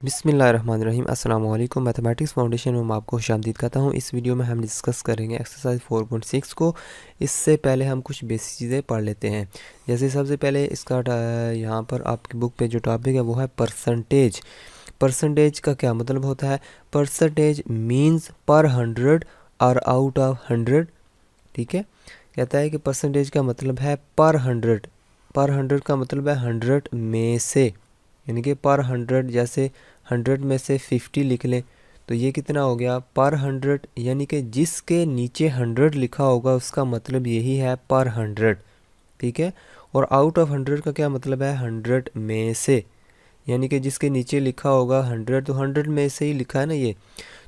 बिस्मिल्लाहिर्रहमानिर्रहीम अस्सलाम वालेकुम। मैथमेटिक्स फाउंडेशन में मैं आपको खुशामदीद कहता हूँ। इस वीडियो में हम डिस्कस करेंगे एक्सरसाइज 4.6 को। इससे पहले हम कुछ बेसिक चीज़ें पढ़ लेते हैं। जैसे सबसे पहले इसका यहाँ पर आपकी बुक पे जो टॉपिक है वो है परसेंटेज। परसेंटेज का क्या मतलब होता है? परसेंटेज मीन्स पर 100 और आउट ऑफ 100। ठीक है, कहता है कि परसेंटेज का मतलब है पर 100। पर 100 का मतलब है 100 में से, यानी कि पर 100, जैसे 100 में से 50 लिख लें तो ये कितना हो गया? पर 100। यानी कि जिसके नीचे 100 लिखा होगा उसका मतलब यही है पर 100। ठीक है, और आउट ऑफ 100 का क्या मतलब है? 100 में से, यानी कि जिसके नीचे लिखा होगा 100 तो 100 में से ही लिखा है ना ये।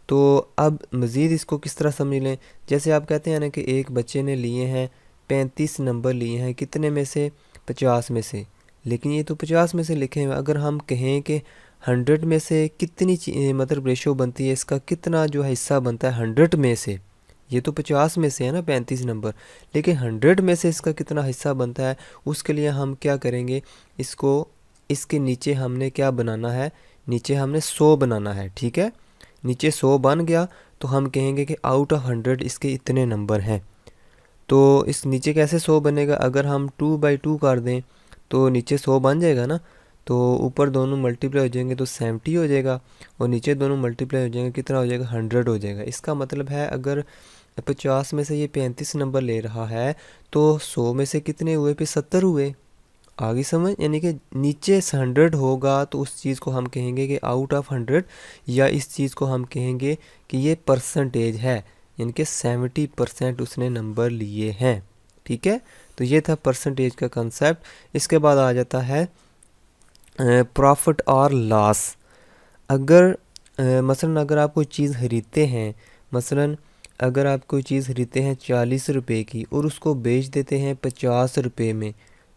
तो अब मज़ीद इसको किस तरह समझ लें? जैसे आप कहते हैं ना कि एक बच्चे ने लिए हैं 35 नंबर लिए हैं, कितने में से? 50 में से। लेकिन ये तो 50 में से लिखे हैं। अगर हम कहें कि 100 में से कितनी मतलब रेशो बनती है, इसका कितना जो है हिस्सा बनता है 100 में से, ये तो 50 में से है ना 35 नंबर, लेकिन 100 में से इसका कितना हिस्सा बनता है, उसके लिए हम क्या करेंगे? इसको इसके नीचे हमने क्या बनाना है? नीचे हमने 100 बनाना है। ठीक है, नीचे 100 बन गया तो हम कहेंगे कि आउट ऑफ 100 इसके इतने नंबर हैं। तो इस नीचे कैसे 100 बनेगा? अगर हम 2/2 कर दें तो नीचे 100 बन जाएगा ना। तो ऊपर दोनों मल्टीप्लाई हो जाएंगे तो 70 हो जाएगा, और नीचे दोनों मल्टीप्लाई हो जाएंगे, कितना हो जाएगा? 100 हो जाएगा। इसका मतलब है अगर 50 में से ये 35 नंबर ले रहा है तो 100 में से कितने हुए? फिर 70 हुए। आगे समझ? यानी कि नीचे 100 होगा तो उस चीज़ को हम कहेंगे कि आउट ऑफ 100, या इस चीज़ को हम कहेंगे कि ये परसेंटेज है, यानी कि 70% उसने नंबर लिए हैं। ठीक है, तो ये था परसेंटेज का कंसेप्ट। इसके बाद आ जाता है प्रॉफिट और लॉस। अगर मसलन अगर आप कोई चीज़ खरीदते हैं, मसलन अगर आप कोई चीज़ खरीदते हैं 40 रुपए की और उसको बेच देते हैं 50 रुपए में,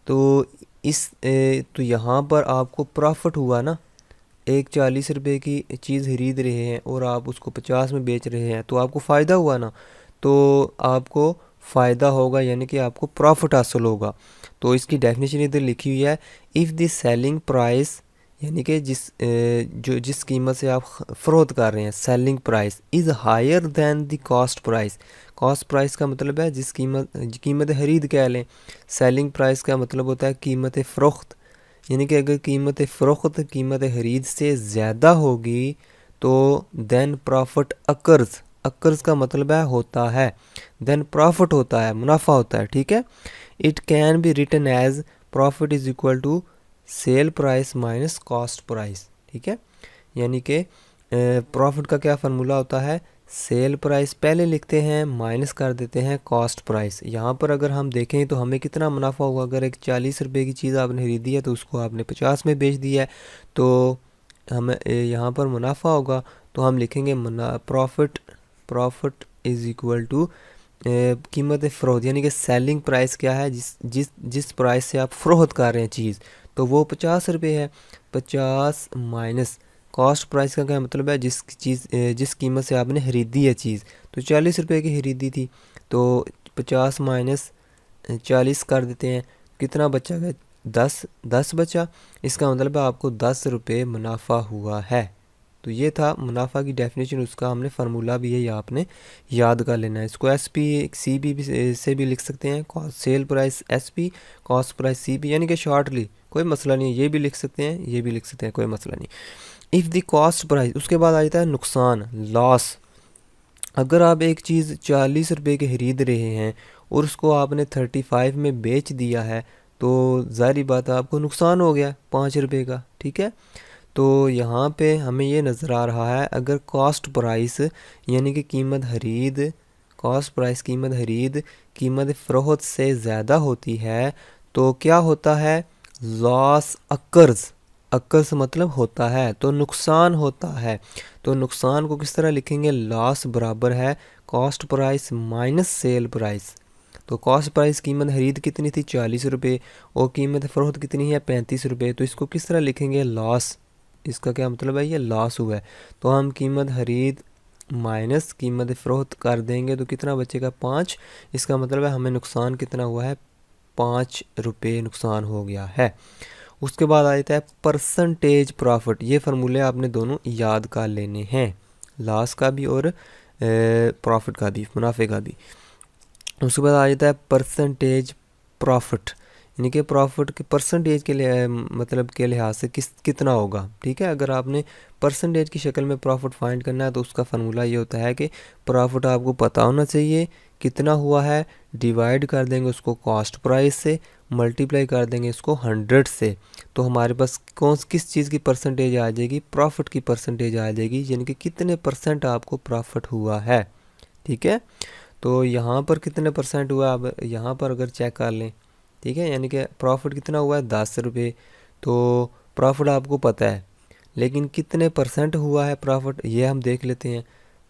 तो तो यहाँ पर आपको प्रॉफिट हुआ ना। एक 40 रुपए की चीज़ खरीद रहे हैं और आप उसको 50 में बेच रहे हैं तो आपको फ़ायदा हुआ ना। तो आपको फ़ायदा होगा, यानी कि आपको प्रॉफिट हासिल होगा। तो इसकी डेफिनेशन इधर लिखी हुई है, इफ़ द सेलिंग प्राइस, यानी कि जिस कीमत से आप फ़रोख्त कर रहे हैं, selling price is higher than the cost price. Cost price का मतलब है जिस कीमत खरीद कह लें। सेलिंग प्राइस का मतलब होता है कीमत फ़रोख्त, यानी कि अगर कीमत फ़रोख्त कीमत खरीद से ज़्यादा होगी तो देन प्रॉफिट अकर्स। अकर्स का मतलब है होता है, देन प्रॉफिट होता है, मुनाफा होता है। ठीक है, it can be written as profit is equal to sale price minus cost price. ठीक है, यानी कि प्रॉफिट का क्या फार्मूला होता है? सेल प्राइस पहले लिखते हैं, माइनस कर देते हैं कॉस्ट प्राइस। यहाँ पर अगर हम देखें तो हमें कितना मुनाफा होगा? अगर एक 40 रुपए की चीज़ आपने खरीदी है तो उसको आपने 50 में बेच दिया है, तो हमें यहाँ पर मुनाफा होगा। तो हम लिखेंगे profit, profit is equal to कीमत फ़रोख्त, यानी कि सेलिंग प्राइस क्या है? जिस जिस जिस प्राइस से आप फ़रोख्त कर रहे हैं चीज़, तो वो 50 रुपये है। 50 माइनस कॉस्ट प्राइस का क्या मतलब है? जिस कीमत से आपने खरीदी है चीज़, तो 40 रुपये की खरीदी थी, तो 50 माइनस 40 कर देते हैं, कितना बचा गया? 10 बचा। इसका मतलब है आपको 10 रुपये मुनाफा हुआ है। तो ये था मुनाफा की डेफिनेशन, उसका हमने फार्मूला भी है, ये आपने याद कर लेना है। इसको SP से भी लिख सकते हैं, cost sale price SP, cost price CP, यानी कि शॉर्टली कोई मसला नहीं है। ये भी लिख सकते हैं, ये भी लिख सकते हैं, कोई मसला नहीं। इफ़ द कॉस्ट प्राइस, उसके बाद आ जाता है नुकसान, लॉस। अगर आप एक चीज़ 40 रुपये की खरीद रहे हैं और उसको आपने 35 में बेच दिया है, तो ज़ाहिर बात है आपको नुकसान हो गया 5 रुपये का। ठीक है, तो यहाँ पे हमें ये नज़र आ रहा है, अगर कॉस्ट प्राइस यानी कि कीमत खरीद, कॉस्ट प्राइस कीमत खरीद कीमत फ़रोख्त से ज़्यादा होती है तो क्या होता है? Loss occurs. अकर्स मतलब होता है, तो नुकसान होता है। तो नुकसान को किस तरह लिखेंगे? लॉस बराबर है cost price minus sale price. तो कॉस्ट प्राइस कीमत खरीद कितनी थी? 40 रुपये, और कीमत फ़रोख्त कितनी है? 35 रुपये। तो इसको किस तरह लिखेंगे? लॉस। इसका क्या मतलब है? ये लॉस हुआ है। तो हम कीमत खरीद माइनस कीमत फ़रोख्त कर देंगे तो कितना बचेगा? 5। इसका मतलब है हमें नुकसान कितना हुआ है? 5 रुपये नुकसान हो गया है। उसके बाद आ जाता है परसेंटेज प्रॉफिट। ये फार्मूले आपने दोनों याद कर लेने हैं, लॉस का भी और प्रॉफिट का भी, मुनाफे का भी। उसके बाद आ जाता है परसेंटेज प्रॉफिट, यानी कि प्रॉफिट के परसेंटेज के लिए मतलब के लिहाज से कितना होगा। ठीक है, अगर आपने परसेंटेज की शक्ल में प्रॉफिट फाइंड करना है तो उसका फार्मूला ये होता है कि प्रॉफिट आपको पता होना चाहिए कितना हुआ है, डिवाइड कर देंगे उसको कॉस्ट प्राइस से, मल्टीप्लाई कर देंगे इसको 100 से, तो हमारे पास किस चीज़ की परसेंटेज आ जाएगी, प्रॉफिट की परसेंटेज आ जाएगी, यानी कि कितने परसेंट आपको प्रॉफिट हुआ है। ठीक है, तो यहाँ पर कितने परसेंट हुआ, अब यहाँ पर अगर चेक कर लें, ठीक है, यानी कि प्रॉफिट कितना हुआ है 10 रुपये, तो प्रॉफिट आपको पता है, लेकिन कितने परसेंट हुआ है प्रॉफिट ये हम देख लेते हैं।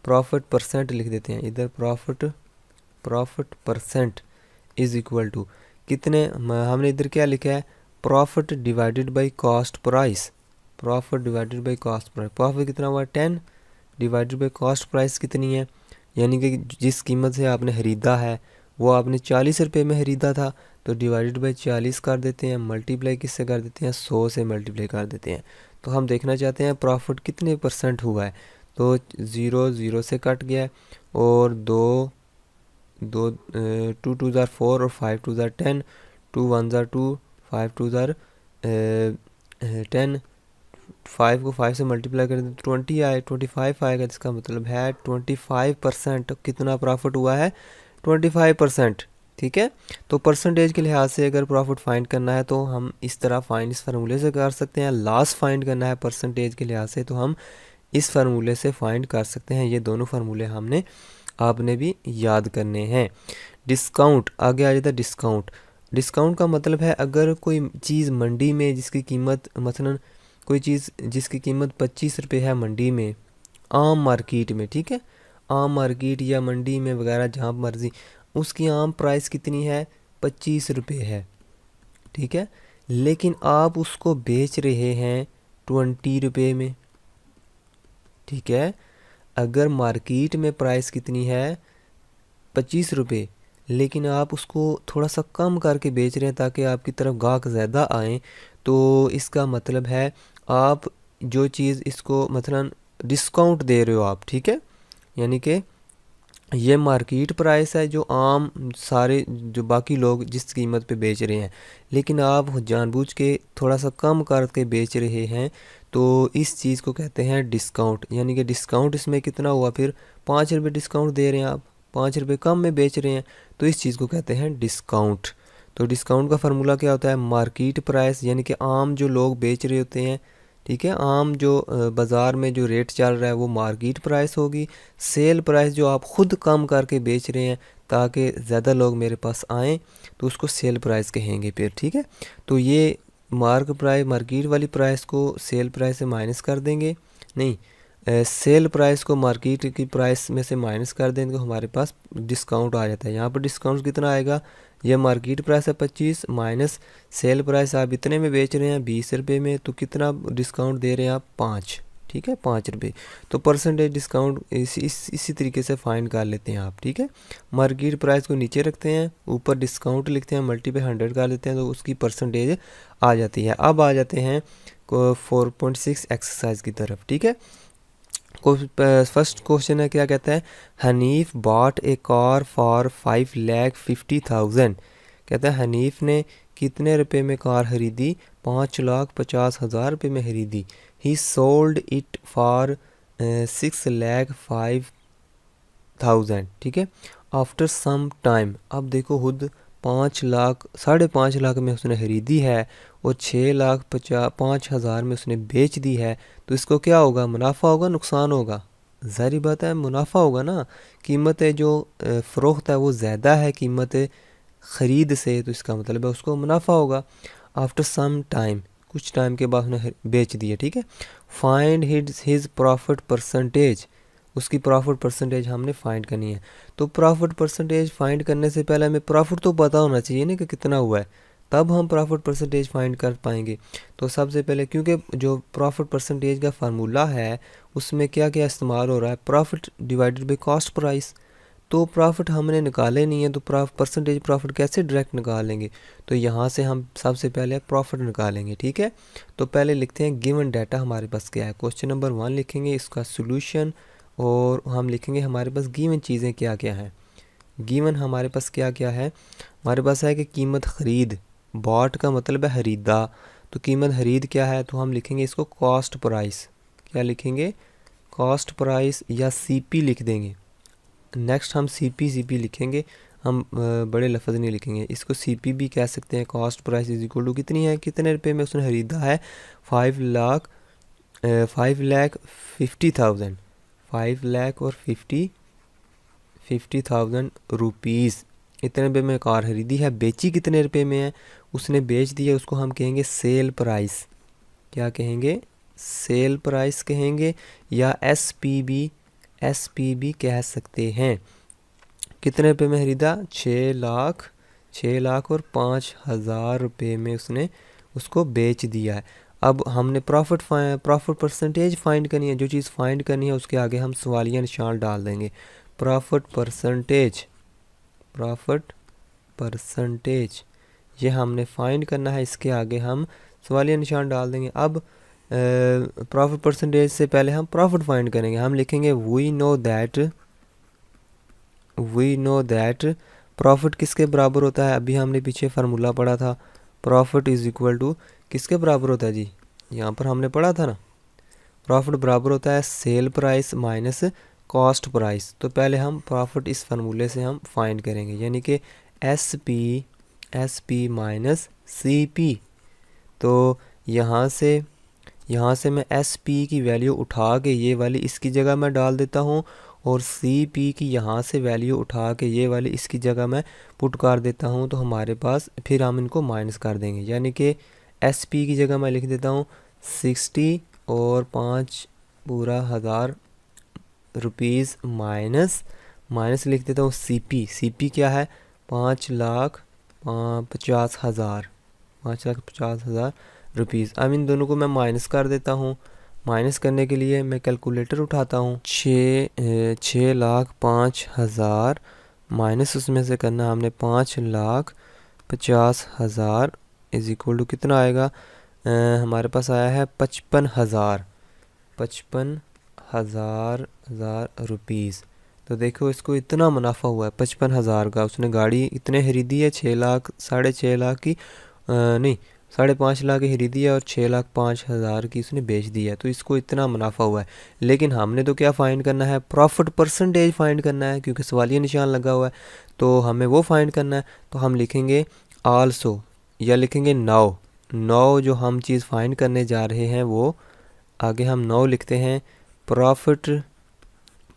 प्रॉफिट परसेंट लिख देते हैं इधर, profit percent is equal to कितने, हमने इधर क्या लिखा है, profit divided by cost price, profit divided by cost price. Profit कितना हुआ 10 डिवाइडेड बाय कॉस्ट प्राइस कितनी है, यानी कि जिस कीमत से आपने ख़रीदा है वो आपने 40 रुपये में ख़रीदा था, तो डिवाइडेड बाय 40 कर देते हैं, मल्टीप्लाई किससे कर देते हैं, 100 से मल्टीप्लाई कर देते हैं। तो हम देखना चाहते हैं प्रॉफिट कितने परसेंट हुआ है, तो 0 0 से कट गया है, और 2 2 2 ज़ार 4 और 5 2 ज़ार 10, 2 1 ज़ार 2, 5 2 ज़ार 10, 5 को 5 से मल्टीप्लाई करें तो 20 आए, 25 आएगा, जिसका मतलब है 25% कितना प्रॉफिट हुआ है, 25%। ठीक है, तो परसेंटेज के लिहाज से अगर प्रॉफिट फाइंड करना है तो हम इस तरह फाइंड इस फार्मूले से कर सकते हैं। लॉस फाइंड करना है परसेंटेज के लिहाज से तो हम इस फार्मूले से फाइंड कर सकते हैं। ये दोनों फार्मूले हमने आपने भी याद करने हैं। डिस्काउंट आगे आ जाता है। डिस्काउंट का मतलब है अगर कोई चीज़ मंडी में जिसकी कीमत मसलन कोई चीज़ जिसकी कीमत 25 रुपये है मंडी में, आम मार्केट में, ठीक है, आम मार्केट या मंडी में वगैरह जहाँ मर्जी, उसकी आम प्राइस कितनी है, 25 रुपये है। ठीक है, लेकिन आप उसको बेच रहे हैं 20 रुपये में। ठीक है, अगर मार्केट में प्राइस कितनी है 25 रुपये, लेकिन आप उसको थोड़ा सा कम करके बेच रहे हैं ताकि आपकी तरफ गाहक ज़्यादा आएँ, तो इसका मतलब है आप जो चीज़ इसको मतलब डिस्काउंट दे रहे हो आप। ठीक है, यानी कि ये मार्केट प्राइस है जो आम सारे जो बाकी लोग जिस कीमत पे बेच रहे हैं, लेकिन आप जानबूझ के थोड़ा सा कम करके बेच रहे हैं, तो इस चीज़ को कहते हैं डिस्काउंट। यानी कि डिस्काउंट इसमें कितना हुआ, फिर 5 रुपये डिस्काउंट दे रहे हैं आप, 5 रुपये कम में बेच रहे हैं, तो इस चीज़ को कहते हैं डिस्काउंट। तो डिस्काउंट का फार्मूला क्या होता है, मार्केट प्राइस, यानी कि आम जो लोग बेच रहे होते हैं, ठीक है, आम जो बाज़ार में जो रेट चल रहा है वो मार्केट प्राइस होगी। सेल प्राइस जो आप ख़ुद कम करके बेच रहे हैं ताकि ज़्यादा लोग मेरे पास आएँ, तो उसको सेल प्राइस कहेंगे फिर। ठीक है, तो ये मार्केट वाली प्राइस को सेल प्राइस से माइनस कर देंगे, नहीं सेल प्राइस को मार्केट की प्राइस में से माइनस कर देंगे, तो हमारे पास डिस्काउंट आ जाता है। यहाँ पर डिस्काउंट कितना आएगा, यह मार्केट प्राइस है 25 माइनस सेल प्राइस आप इतने में बेच रहे हैं 20 रुपये में, तो कितना डिस्काउंट दे रहे हैं आप 5। ठीक है, 5 रुपये। तो परसेंटेज डिस्काउंट इसी तरीके से फाइंड कर लेते हैं आप। ठीक है, मार्केट प्राइस को नीचे रखते हैं, ऊपर डिस्काउंट लिखते हैं, मल्टीप्लाई 100 कर लेते हैं, तो उसकी परसेंटेज आ जाती है। अब आ जाते हैं 4.6 एक्सरसाइज की तरफ। ठीक है, फर्स्ट क्वेश्चन है, क्या कहता है, Hanif bot A car for 5,50,000। कहता है हनीफ ने कितने रुपए में कार खरीदी, 5,50,000 रुपये में खरीदी। ही सोल्ड इट फॉर 6,05,000। ठीक है, आफ्टर सम टाइम, अब देखो खुद 5,05,000 में उसने खरीदी है और 6,05,000 में उसने बेच दी है, तो इसको क्या होगा, मुनाफा होगा नुकसान होगा, ज़ाहिर बात है मुनाफा होगा ना। कीमत जो फ़रोख्त है वो ज़्यादा है कीमत ख़रीद से, तो इसका मतलब है उसको मुनाफा होगा। आफ्टर सम टाइम, कुछ टाइम के बाद उसने बेच दिया। ठीक है, फाइंड हिज प्रॉफिट परसेंटेज, उसकी प्रॉफिट परसेंटेज हमने फाइंड करनी है। तो प्रॉफिट परसेंटेज फाइंड करने से पहले हमें प्रॉफिट तो पता होना चाहिए ना कि कितना हुआ है, तब हम प्रॉफिट परसेंटेज फाइंड कर पाएंगे। तो सबसे पहले, क्योंकि जो प्रॉफिट परसेंटेज का फार्मूला है उसमें क्या क्या इस्तेमाल हो रहा है, profit divided by cost price. तो प्रॉफिट हमने निकाले नहीं है, तो परसेंटेज प्रॉफिट कैसे डायरेक्ट निकालेंगे? तो यहाँ से हम सबसे पहले प्रॉफिट निकालेंगे, ठीक है। तो पहले लिखते हैं गिवन डाटा हमारे पास क्या है। क्वेश्चन नंबर 1 लिखेंगे, इसका सोल्यूशन, और हम लिखेंगे हमारे पास गिवन चीज़ें क्या क्या हैं। गिवन हमारे पास क्या क्या है, हमारे पास है कि कीमत ख़रीद, बॉट का मतलब है ख़रीदा, तो कीमत ख़रीद क्या है, तो हम लिखेंगे इसको कॉस्ट प्राइस। क्या लिखेंगे? कॉस्ट प्राइस, या सीपी लिख देंगे। नेक्स्ट हम सीपी लिखेंगे, हम बड़े लफ्ज़ नहीं लिखेंगे, इसको सीपी भी कह सकते हैं। Cost price is equal to कितनी है, कितने रुपए में उसने ख़रीदा है? 5,50,000, 5,50,000 और 50,000 रुपीज़, इतने रुपये में कार ख़रीदी है। बेची कितने रुपए में है, उसने बेच दिया, उसको हम कहेंगे सेल प्राइस। क्या कहेंगे? सेल प्राइस कहेंगे, या एसपीबी कह सकते हैं। कितने रुपए में ख़रीदा? 6,00,000 और 5,000 रुपये में उसने उसको बेच दिया है। अब हमने प्रॉफिट परसेंटेज फाइंड करनी है। जो चीज़ फाइंड करनी है उसके आगे हम सवालिया निशान डाल देंगे। प्रॉफिट परसेंटेज ये हमने फाइंड करना है, इसके आगे हम सवालिया निशान डाल देंगे। अब प्रॉफिट परसेंटेज से पहले हम प्रॉफिट फाइंड करेंगे। हम लिखेंगे वी नो दैट प्रॉफिट किसके बराबर होता है? अभी हमने पीछे फार्मूला पढ़ा था, प्रॉफिट इज़ इक्वल टू किसके बराबर होता है जी? यहाँ पर हमने पढ़ा था ना, प्रॉफिट बराबर होता है cell price minus cost price. तो पहले हम प्रॉफिट इस फार्मूले से हम फाइंड करेंगे, यानी कि S P minus C P. तो यहाँ से मैं एस पी की वैल्यू उठा के ये वाली इसकी जगह मैं डाल देता हूँ, और सी पी की यहाँ से वैल्यू उठा के ये वाली इसकी जगह मैं पुट कर देता हूँ। तो हमारे पास फिर हम इनको माइनस कर देंगे, यानी कि एस पी की जगह मैं लिख देता हूँ 60 और 5,000 रुपीज़ माइनस लिख देता हूँ सी पी क्या है? 5,50,000 रुपीज़। अब इन दोनों को मैं माइनस कर देता हूँ। माइनस करने के लिए मैं कैलकुलेटर उठाता हूँ। 6,05,000 माइनस उसमें से करना हमने 5,50,000 इज इक्वल टू कितना आएगा? हमारे पास आया है 55,000 रुपीज़। तो देखो इसको इतना मुनाफा हुआ है 55,000 का। उसने गाड़ी इतने खरीदी है 6 लाख 6.5 लाख की, नहीं 5.5 लाख की खरीदी है, और 6,05,000 की उसने बेच दी है। तो इसको इतना मुनाफा हुआ है। लेकिन हमने तो क्या फ़ाइंड करना है? प्रॉफिट परसेंटेज फाइंड करना है, क्योंकि सवालिया निशान लगा हुआ है, तो हमें वो फाइंड करना है। तो हम लिखेंगे आल्सो, या लिखेंगे नाउ जो हम चीज़ फाइंड करने जा रहे हैं वो आगे हम नाउ लिखते हैं।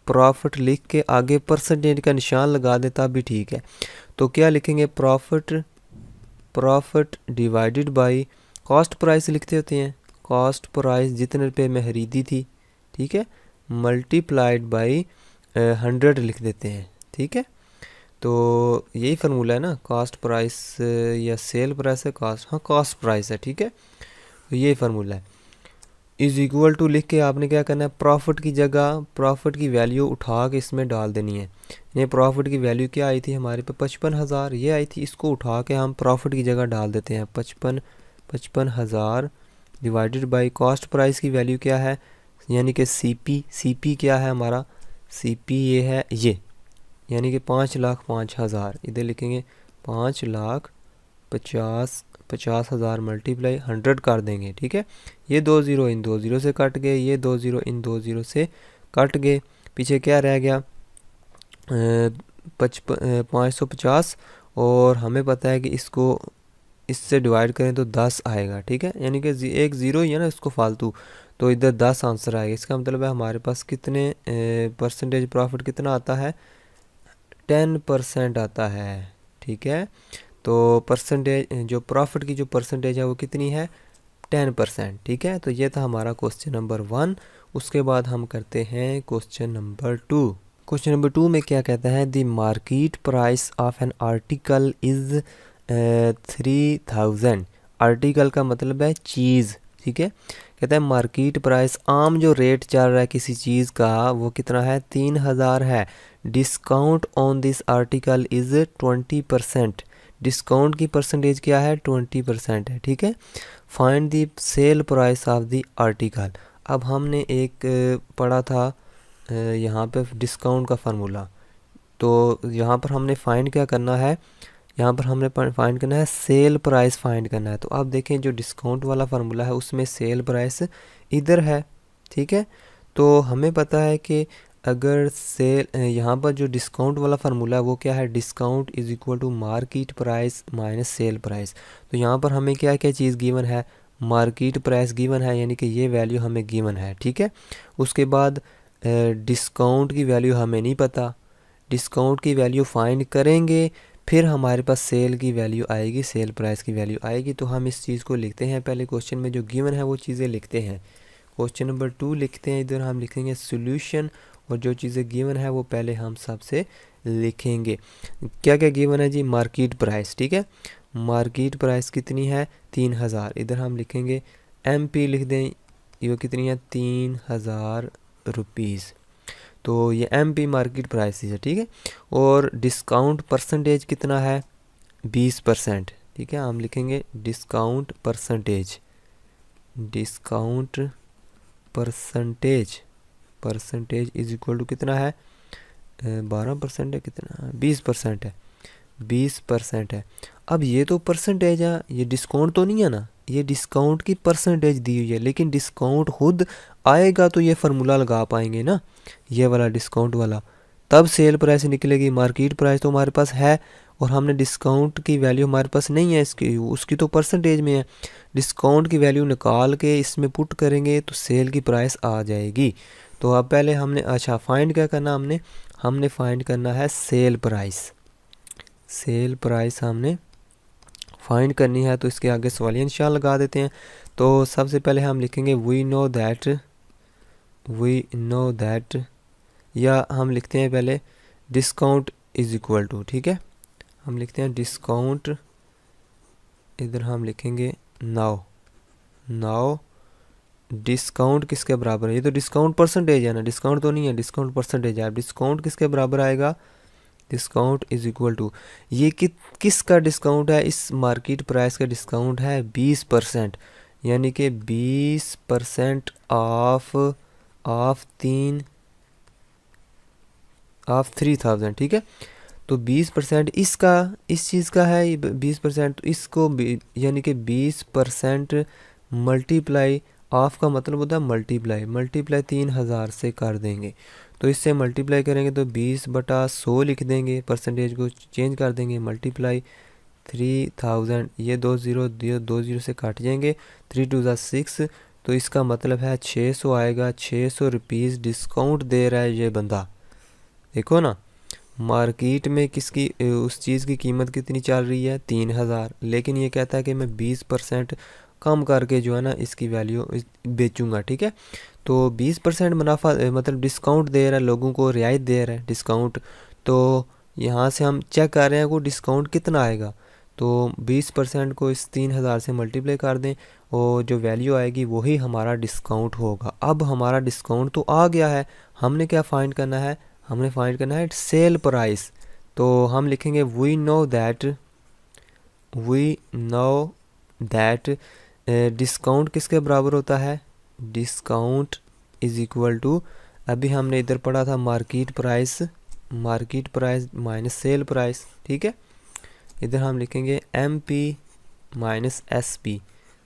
प्रॉफिट लिख के आगे परसेंटेज का निशान लगा देता भी ठीक है। तो क्या लिखेंगे? Profit divided by cost price लिखते होते हैं। कॉस्ट प्राइस जितने रुपए में खरीदी थी, ठीक है, मल्टीप्लाइड बाय 100 लिख देते हैं, ठीक है। तो यही फार्मूला है ना, कॉस्ट प्राइस या सेल प्राइस है, कॉस्ट प्राइस है, ठीक है। तो यही फार्मूला है। इज़ इक्वल टू लिख के आपने क्या करना है? प्रॉफिट की जगह प्रॉफिट की वैल्यू उठा के इसमें डाल देनी है। ये प्रॉफिट की वैल्यू क्या आई थी हमारे पे? 55,000 ये आई थी। इसको उठा के हम प्रॉफिट की जगह डाल देते हैं। 55,000 डिवाइडेड बाय कॉस्ट प्राइस की वैल्यू क्या है, यानी कि सीपी क्या है हमारा? सीपी ये है, ये यानी कि 5,05,000। इधर लिखेंगे 5,50,000 मल्टीप्लाई 100 कर देंगे, ठीक है। ये 2 ज़ीरो इन 2 ज़ीरो से कट गए, ये 2 ज़ीरो इन 2 ज़ीरो से कट गए। पीछे क्या रह गया? 550, और हमें पता है कि इसको इससे डिवाइड करें तो 10 आएगा, ठीक है। यानी कि एक ज़ीरो ही है ना, इसको फालतू, तो इधर 10 आंसर आएगा। इसका मतलब है हमारे पास कितने परसेंटेज प्रॉफिट कितना आता है? 10% आता है, ठीक है। तो परसेंटेज जो प्रॉफिट की जो परसेंटेज है वो कितनी है? 10%, ठीक है। तो ये था हमारा क्वेश्चन नंबर 1। उसके बाद हम करते हैं क्वेश्चन नंबर 2। क्वेश्चन नंबर 2 में क्या कहता है? The market price of an article is 3,000। Article का मतलब है चीज़, ठीक है। कहता है मार्केट प्राइस, आम जो रेट चल रहा है किसी चीज़ का वो कितना है? 3,000 है। Discount on this article is 20%। Discount की परसेंटेज क्या है? 20% है, ठीक है। Find the cell price of the article. अब हमने एक पढ़ा था यहाँ पे डिस्काउंट का फार्मूला, तो यहाँ पर हमने फाइंड क्या करना है? यहाँ पर हमने फाइंड करना है सेल प्राइस फाइंड करना है। तो आप देखें जो डिस्काउंट वाला फार्मूला है उसमें सेल प्राइस इधर है, ठीक है। तो हमें पता है कि अगर सेल यहाँ पर जो डिस्काउंट वाला फार्मूला है वो क्या है? Discount is equal to market price minus sale price. तो यहाँ पर हमें क्या क्या चीज़ गिवन है? मार्केट प्राइस गिवन है, यानी कि ये वैल्यू हमें गिवन है, ठीक है। उसके बाद डिस्काउंट की वैल्यू हमें नहीं पता, डिस्काउंट की वैल्यू फाइंड करेंगे, फिर हमारे पास सेल की वैल्यू आएगी, सेल प्राइस की वैल्यू आएगी। तो हम इस चीज़ को लिखते हैं, पहले क्वेश्चन में जो गिवन है वो चीज़ें लिखते हैं। क्वेश्चन नंबर 2 लिखते हैं, इधर हम लिखेंगे सॉल्यूशन, और जो चीज़ें गिवन है वो पहले हम सबसे लिखेंगे। क्या क्या गिवन है जी? मार्केट प्राइस, ठीक है। मार्केट प्राइस कितनी है? 3000। इधर हम लिखेंगे MP लिख दें, ये कितनी है? 3000 रुपीज़। तो ये MP मार्केट प्राइस है, ठीक है। और डिस्काउंट परसेंटेज कितना है? 20%, ठीक है। हम लिखेंगे discount percentage, discount percentage, percentage is equal to कितना है? 12% है, कितना? 20% है, 20% है। अब ये तो परसेंटेज है, ये डिस्काउंट तो नहीं है ना, ये डिस्काउंट की परसेंटेज दी हुई है, लेकिन डिस्काउंट खुद आएगा तो ये फार्मूला लगा पाएंगे ना, ये वाला डिस्काउंट वाला, तब सेल प्राइस निकलेगी। मार्केट प्राइस तो हमारे पास है और हमने डिस्काउंट की वैल्यू हमारे पास नहीं है इसकी, उसकी तो परसेंटेज में है। डिस्काउंट की वैल्यू निकाल के इसमें पुट करेंगे तो सेल की प्राइस आ जाएगी। तो अब पहले हमने अच्छा फाइंड क्या करना, हमने फाइंड करना है सेल प्राइस। सेल प्राइस हमने फाइंड करनी है, तो इसके आगे सवालिया निशान लगा देते हैं। तो सबसे पहले हम लिखेंगे वी नो दैट, या हम लिखते हैं पहले डिस्काउंट इज इक्वल टू, ठीक है। हम लिखते हैं डिस्काउंट, इधर हम लिखेंगे नाउ डिस्काउंट किसके बराबर है? ये तो डिस्काउंट परसेंटेज है ना, डिस्काउंट तो नहीं है, डिस्काउंट परसेंटेज है। डिस्काउंट किसके बराबर आएगा? डिस्काउंट इज इक्वल टू, ये किसका डिस्काउंट है? इस मार्केट प्राइस का डिस्काउंट है 20%, यानी कि 20% ऑफ 3000, ठीक है। तो 20% इसका, इस चीज़ का है 20%, इसको यानी कि 20% मल्टीप्लाई, ऑफ का मतलब होता है मल्टीप्लाई 3000 से कर देंगे। तो इससे मल्टीप्लाई करेंगे तो 20/100 लिख देंगे, परसेंटेज को चेंज कर देंगे, मल्टीप्लाई 3000, ये 2 0 से काट जाएंगे, 3 2 6, तो इसका मतलब है 600 आएगा। 600 रुपीज़ डिस्काउंट दे रहा है ये बंदा, देखो ना। मार्केट में किसकी उस चीज़ की कीमत कितनी चल रही है? 3000, लेकिन ये कहता है कि मैं 20% कम करके जो है ना इसकी वैल्यू बेचूंगा, ठीक है। तो 20% मुनाफा मतलब डिस्काउंट दे रहा है, लोगों को रियायत दे रहा है डिस्काउंट। तो यहाँ से हम चेक कर रहे हैं वो डिस्काउंट कितना आएगा, तो 20% को इस 3000 से मल्टीप्लाई कर दें और जो वैल्यू आएगी वही हमारा डिस्काउंट होगा। अब हमारा डिस्काउंट तो आ गया है, हमने क्या फाइंड करना है? हमने फाइंड करना है सेल प्राइस। तो हम लिखेंगे वी नो दैट डिस्काउंट किसके बराबर होता है? डिस्काउंट इज इक्वल टू, अभी हमने इधर पढ़ा था market price minus sale price, ठीक है। इधर हम लिखेंगे MP minus SP,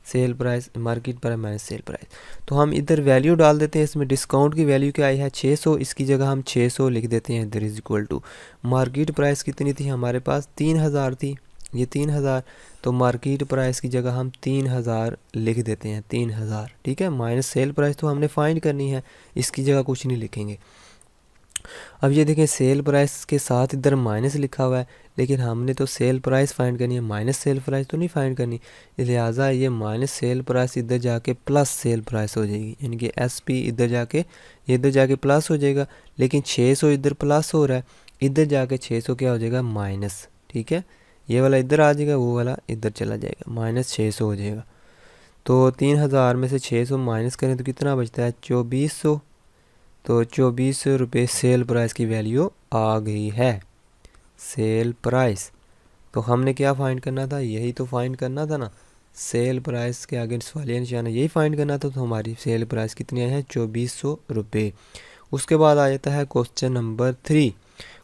sale price, market price minus sale price. तो हम इधर वैल्यू डाल देते हैं, इसमें डिस्काउंट की वैल्यू क्या आई है? 600, इसकी जगह हम 600 लिख देते हैं। इधर is equal to market price कितनी थी हमारे पास? 3000 थी, ये 3000, तो मार्केट प्राइस की जगह हम 3000 लिख देते हैं, 3000, ठीक है। माइनस सेल प्राइस तो हमने फाइंड करनी है, इसकी जगह कुछ नहीं लिखेंगे। अब ये देखें सेल प्राइस के साथ इधर माइनस लिखा हुआ है, लेकिन हमने तो सेल प्राइस फाइंड करनी है, माइनस सेल प्राइस तो नहीं फाइंड करनी, लिहाजा ये माइनस सेल प्राइस इधर जाके प्लस सेल प्राइस हो जाएगी, यानी कि SP इधर जाके प्लस हो जाएगा। लेकिन 600 इधर प्लस हो रहा है, इधर जाके 600 क्या हो जाएगा? माइनस, ठीक है। ये वाला इधर आ जाएगा, वो वाला इधर चला जाएगा, माइनस 600 हो जाएगा। तो 3000 में से 600 माइनस करें तो कितना बचता है? 2400, तो 2400 रुपये सेल प्राइस की वैल्यू आ गई है, सेल प्राइस। तो हमने क्या फाइंड करना था, यही तो फाइंड करना था ना, सेल प्राइस के आगे सवालिया निशान है, यही फाइंड करना था। तो हमारी सेल प्राइस कितनी आई है, 2400 रुपये। उसके बाद आ जाता है क्वेश्चन नंबर 3।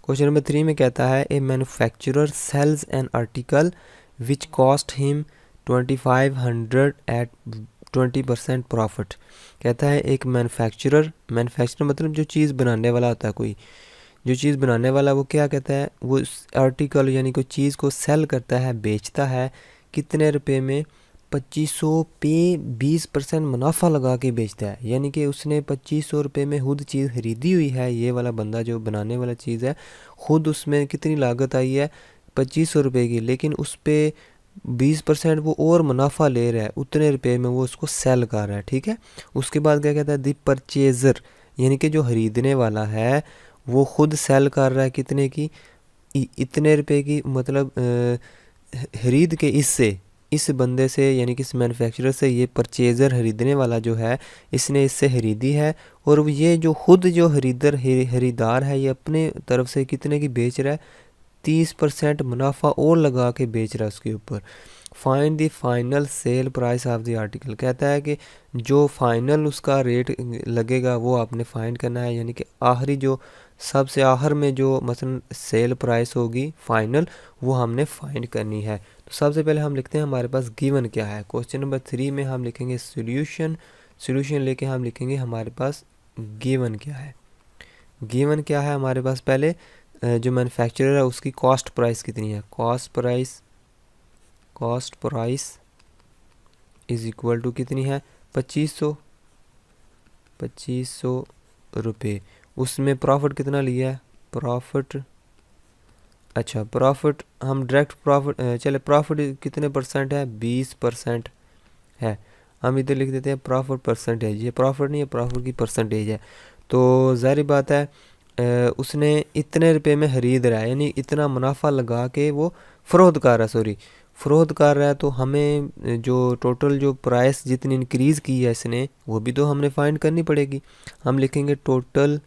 क्वेश्चन नंबर 3 में कहता है a manufacturer sells an article which cost him 2500 at 20% profit. कहता है एक मैन्युफैक्चरर मतलब जो चीज़ बनाने वाला होता है, कोई जो चीज़ बनाने वाला, वो क्या कहता है, वो आर्टिकल यानी कोई चीज़ को सेल करता है, बेचता है, कितने रुपए में, 2500 पे 20% मुनाफा लगा के बेचता है। यानी कि उसने 2500 रुपये में खुद चीज़ खरीदी हुई है, ये वाला बंदा जो बनाने वाला चीज़ है, खुद उसमें कितनी लागत आई है, 2500 रुपये की, लेकिन उस पर 20% वो और मुनाफा ले रहा है, उतने रुपये में वो उसको सेल कर रहा है। ठीक है। उसके बाद क्या कहता है, द परचेज़र यानी कि जो खरीदने वाला है वो खुद सेल कर रहा है कितने की, इतने रुपए की, मतलब खरीद के इससे, इस बंदे से यानी कि इस मैन्युफैक्चरर से, ये परचेज़र खरीदने वाला जो है, इसने इससे खरीदी है, और ये जो खुद जो खरीदार है, ये अपने तरफ से कितने की बेच रहा है, 30% मुनाफा और लगा के बेच रहा है उसके ऊपर। Find the final cell price of the article. कहता है कि जो फाइनल उसका रेट लगेगा वो आपने फाइंड करना है, यानी कि आखिरी जो सबसे आखिर में जो मसलन सेल प्राइस होगी फाइनल, वो हमने फाइंड करनी है। तो सबसे पहले हम लिखते हैं हमारे पास गिवन क्या है। क्वेश्चन नंबर 3 में हम लिखेंगे सॉल्यूशन लेके हम लिखेंगे हमारे पास गिवन क्या है। गिवन क्या है हमारे पास, पहले जो मैन्युफैक्चरर है उसकी कॉस्ट प्राइस कितनी है, cost price is equal to कितनी है, 2500 रुपये। उसमें प्रॉफिट कितना लिया है, प्रॉफिट हम डायरेक्ट प्रॉफिट, चले प्रॉफिट कितने परसेंट है, 20% है। हम इधर लिख देते हैं प्रॉफिट परसेंटेज, ये प्रॉफिट नहीं है, प्रॉफिट की परसेंटेज है। तो ज़ाहिर बात है उसने इतने रुपए में खरीद रहा है, यानी इतना मुनाफा लगा के वो फ़रोख्त कर रहा है। तो हमें जो टोटल जो प्राइस जितनी इंक्रीज़ की है इसने, वो भी तो हमने फाइंड करनी पड़ेगी। हम लिखेंगे टोटल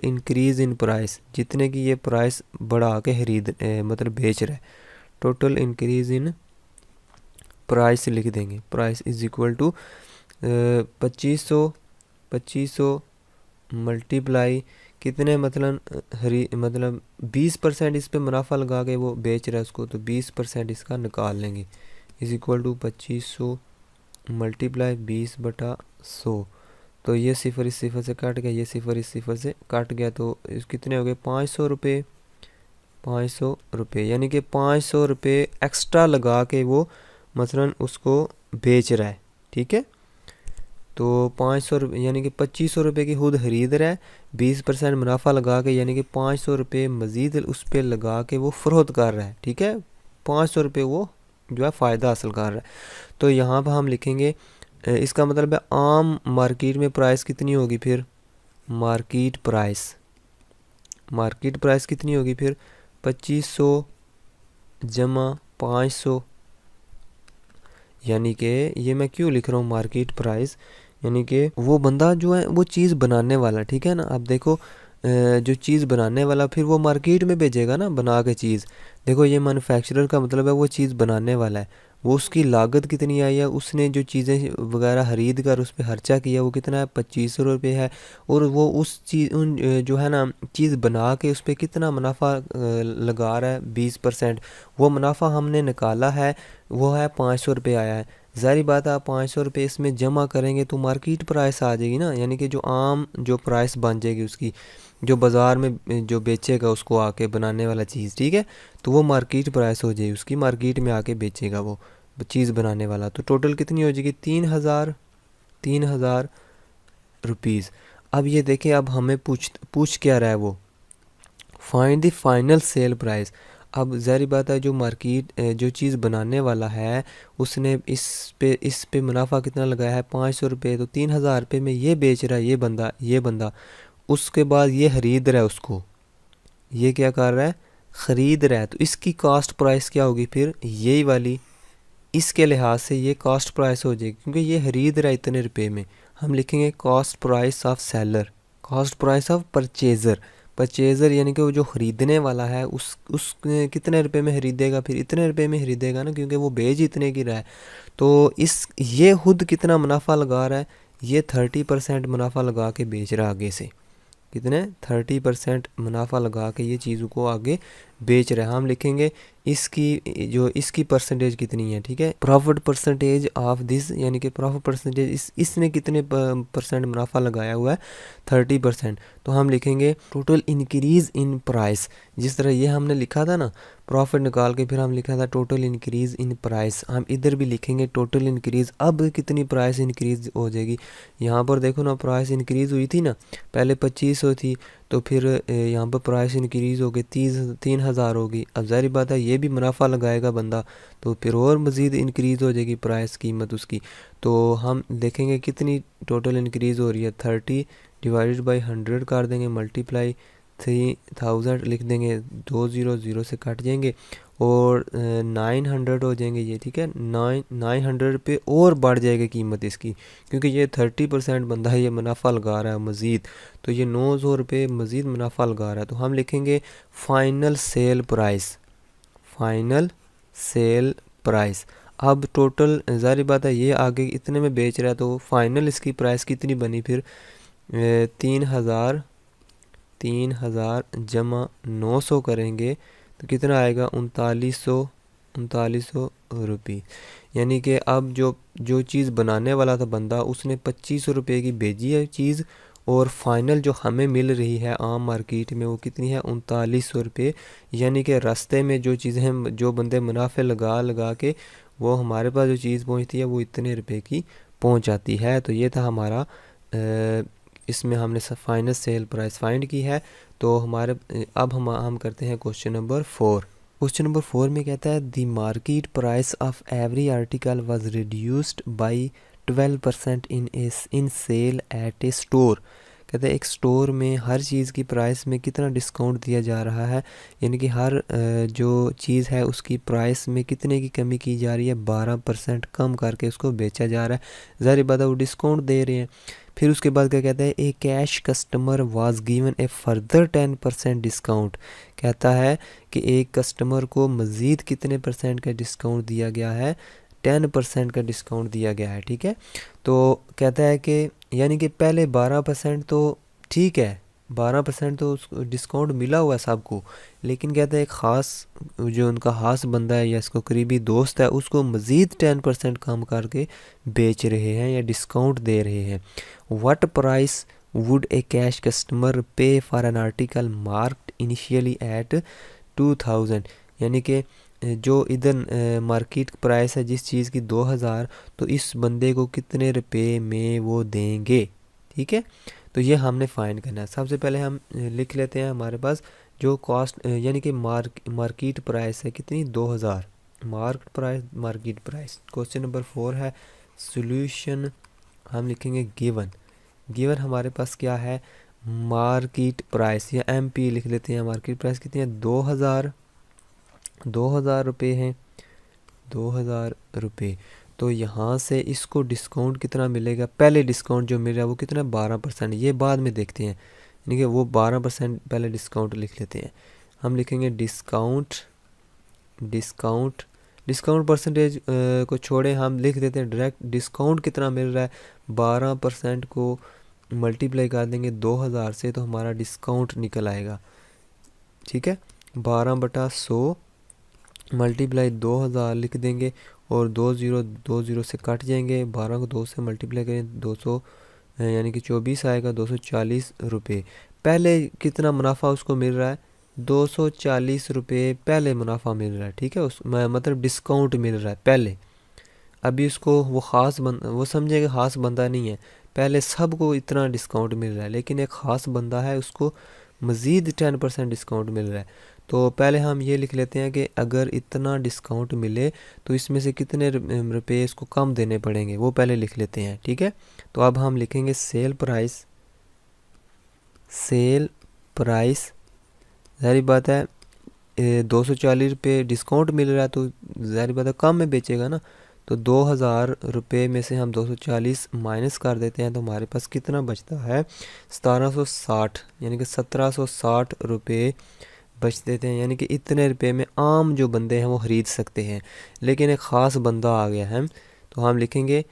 इंक्रीज़ इन प्राइस, जितने की ये प्राइस बढ़ा के मतलब बेच रहा है, टोटल इंक्रीज़ इन प्राइस लिख देंगे। Price is equal to 2500 multiply कितने, मतलब 20% इस पे मुनाफा लगा के वो बेच रहा है उसको, तो 20% इसका निकाल लेंगे, इज़ इक्वल टू 2500 मल्टीप्लाई 20/100। तो ये सिफर इस सिफर से कट गया, ये सिफर इस सिफर से कट गया, तो इस कितने हो गए, 500 रुपये। यानी कि 500 रुपये एक्स्ट्रा लगा के वो मसलन उसको बेच रहा है। ठीक है। तो 500 रुपये यानी कि 2500 रुपये की खुद खरीद रहा है, 20% मुनाफा लगा के, यानी कि 500 रुपये मज़ीद उस पर लगा के वो फ़रोख्त कर रहा है। ठीक है। 500 रुपये वो जो है फ़ायदा हासिल कर रहा है। तो यहाँ पर हम लिखेंगे इसका मतलब है आम मार्केट में प्राइस कितनी होगी, फिर मार्केट प्राइस कितनी होगी फिर, 2500 जमा 500। यानी कि ये मैं क्यों लिख रहा हूँ मार्केट प्राइस, यानी कि वो बंदा जो है वो चीज़ बनाने वाला, ठीक है ना। अब देखो जो चीज़ बनाने वाला फिर वो मार्केट में भेजेगा ना बना के चीज़। देखो ये मैन्युफैक्चरर का मतलब है वो चीज़ बनाने वाला है, वो उसकी लागत कितनी आई है, उसने जो चीज़ें वगैरह खरीद कर उस पर खर्चा किया वो कितना है, 2500 रुपये है। और वो उस चीज़ जो है ना चीज़ बना के उस पर कितना मुनाफा लगा रहा है, 20%। वो मुनाफा हमने निकाला है, वो है 500 रुपये आया है। ज़ाहिर बात है आप 500 रुपये इसमें जमा करेंगे तो मार्केट प्राइस आ जाएगी ना, यानी कि जो आम जो प्राइस बन जाएगी उसकी, जो बाज़ार में जो बेचेगा उसको आके बनाने वाला चीज़। ठीक है। तो वो मार्केट प्राइस हो जाएगी उसकी, मार्केट में आके बेचेगा वो चीज़ बनाने वाला। तो टोटल कितनी हो जाएगी, 3000 रुपीज़। अब ये देखें, अब हमें पूछ क्या रहा है वो, find the final sale price. अब ज़ाहिर बात है जो मार्केट जो चीज़ बनाने वाला है उसने इस पे मुनाफा कितना लगाया है, 500 रुपये। तो 3000 रुपये में ये बेच रहा है ये बंदा। उसके बाद ये खरीद रहा है उसको, ये क्या कर रहा है, ख़रीद रहा है। तो इसकी कॉस्ट प्राइस क्या होगी फिर, यही वाली, इसके लिहाज से ये कॉस्ट प्राइस हो जाएगी क्योंकि ये खरीद रहा है इतने रुपये में। हम लिखेंगे cost price of seller, cost price of purchaser. Purchaser यानी कि वो जो ख़रीदने वाला है उस कितने रुपए में ख़रीदेगा, फिर इतने रुपए में ख़रीदेगा ना, क्योंकि वो बेच इतने की रहा है। तो ये खुद कितना मुनाफा लगा रहा है, ये 30% मुनाफा लगा के बेच रहा है आगे से। कितने 30% मुनाफा लगा के ये चीज़ों को आगे बेच रहे हैं। हम लिखेंगे इसकी परसेंटेज कितनी है, ठीक है, प्रॉफिट परसेंटेज ऑफ दिस, यानी कि प्रॉफिट परसेंटेज इसने कितने परसेंट मुनाफा लगाया हुआ है, 30%। तो हम लिखेंगे टोटल इंक्रीज़ इन प्राइस, जिस तरह ये हमने लिखा था ना प्रॉफिट निकाल के, फिर हम लिखा था टोटल इंक्रीज़ इन प्राइस, हम इधर भी लिखेंगे टोटल इंक्रीज़। अब कितनी प्राइस इंक्रीज़ हो जाएगी, यहाँ पर देखो ना प्राइस इंक्रीज़ हुई थी ना, पहले 2500 थी, तो फिर यहाँ पर प्राइस इंक्रीज़ हो गई 3000 होगी। अब ज़ाहिर बात है ये भी मुनाफा लगाएगा बंदा, तो फिर और मज़ीद इंक्रीज़ हो जाएगी प्राइस कीमत उसकी। तो हम देखेंगे कितनी टोटल इंक्रीज़ हो रही है, 30 डिवाइडेड बाई 100 कर देंगे, मल्टीप्लाई 3000 लिख देंगे, 200 से कट जाएंगे और 900 हो जाएंगे ये, ठीक है। 900 पे और बढ़ जाएगी कीमत इसकी, क्योंकि ये 30% बंदा ये मुनाफा लगा रहा है मज़ीद, तो ये 900 रुपये मज़ीद मुनाफा लगा रहा है। तो हम लिखेंगे final sale price, final sale price. अब टोटल ज़ाहिर बात है ये आगे इतने में बेच रहा है, तो फाइनल इसकी प्राइस कितनी बनी फिर 3000 जमा 900 करेंगे तो कितना आएगा 3900 रुपये। यानी कि अब जो चीज़ बनाने वाला था बंदा, उसने 2500 रुपये की भेजी है चीज़, और फाइनल जो हमें मिल रही है आम मार्केट में वो कितनी है 3900 रुपये। यानी कि रास्ते में जो चीज़ें जो बंदे मुनाफे लगा के वो हमारे पास जो चीज़ पहुंचती है वो इतने रुपए की पहुंच जाती है। तो ये था हमारा इसमें हमने फाइनल सेल प्राइस फाइंड की है। तो अब हम करते हैं क्वेश्चन नंबर 4। क्वेश्चन नंबर 4 में कहता है the market price of every article was reduced by 12% in sale at a store. कहते हैं एक स्टोर में हर चीज़ की प्राइस में कितना डिस्काउंट दिया जा रहा है, यानी कि हर जो चीज़ है उसकी प्राइस में कितने की कमी की जा रही है, 12% कम करके उसको बेचा जा रहा है। ज़ाहिर बात है वो डिस्काउंट दे रहे हैं। फिर उसके बाद क्या कहता है a cash customer was given a further 10% discount. कहता है कि एक कस्टमर को मज़ीद कितने परसेंट का डिस्काउंट दिया गया है, 10% का डिस्काउंट दिया गया है, ठीक है। तो कहता है कि यानी कि पहले 12% तो ठीक है, 12% तो उसको डिस्काउंट मिला हुआ है सबको, लेकिन कहता है एक ख़ास जो उनका ख़ास बंदा है या इसको करीबी दोस्त है उसको मज़ीद 10% कम करके बेच रहे हैं या डिस्काउंट दे रहे हैं। What price would a cash customer pay for an article marked initially at 2000। यानी कि जो इधर मार्केट प्राइस है जिस चीज़ की 2000, तो इस बंदे को कितने रुपए में वो देंगे, ठीक है। तो ये हमने फाइंड करना है। सबसे पहले हम लिख लेते हैं हमारे पास जो कॉस्ट यानी कि मार्केट प्राइस है कितनी 2000, मार्केट प्राइस। क्वेश्चन नंबर 4 है सॉल्यूशन। हम लिखेंगे गिवन हमारे पास क्या है मार्केट प्राइस या एमपी लिख लेते हैं। मार्केट प्राइस कितनी है 2000 रुपये हैं, 2000 रुपये। तो यहाँ से इसको डिस्काउंट कितना मिलेगा, पहले डिस्काउंट जो मिल रहा है वो कितना 12%, ये बाद में देखते हैं, यानी कि वो 12% पहले डिस्काउंट लिख लेते हैं। हम लिखेंगे डिस्काउंट परसेंटेज को छोड़े, हम लिख देते हैं डायरेक्ट डिस्काउंट कितना मिल रहा है। 12% को मल्टीप्लाई कर देंगे 2000 से तो हमारा डिस्काउंट निकल आएगा, ठीक है। 12/100 मल्टीप्लाई 2000 लिख देंगे और 20 से कट जाएंगे, 12 को 2 से मल्टीप्लाई करें 200 यानी कि 24 आएगा, 240 रुपये। पहले कितना मुनाफा उसको मिल रहा है 240 रुपये पहले मुनाफा मिल रहा है, ठीक है। मतलब डिस्काउंट मिल रहा है पहले। अभी उसको वो समझेगा ख़ास बंदा नहीं है, पहले सबको इतना डिस्काउंट मिल रहा है, लेकिन एक ख़ास बंदा है उसको मज़ीद 10% डिस्काउंट मिल रहा है। तो पहले हम ये लिख लेते हैं कि अगर इतना डिस्काउंट मिले तो इसमें से कितने रुपये इसको कम देने पड़ेंगे, वो पहले लिख लेते हैं, ठीक है। तो अब हम लिखेंगे सेल प्राइस। ज़ाहिर बात है 240 रुपये डिस्काउंट मिल रहा है तो ज़ाहिर बात है कम में बेचेगा ना, तो 2000 रुपये में से हम 240 माइनस कर देते हैं तो हमारे पास कितना बचता है 1760, यानी कि 1760 रुपये बच देते हैं। यानी कि इतने रुपए में आम जो बंदे हैं वो ख़रीद सकते हैं। लेकिन एक ख़ास बंदा आ गया है तो हम लिखेंगे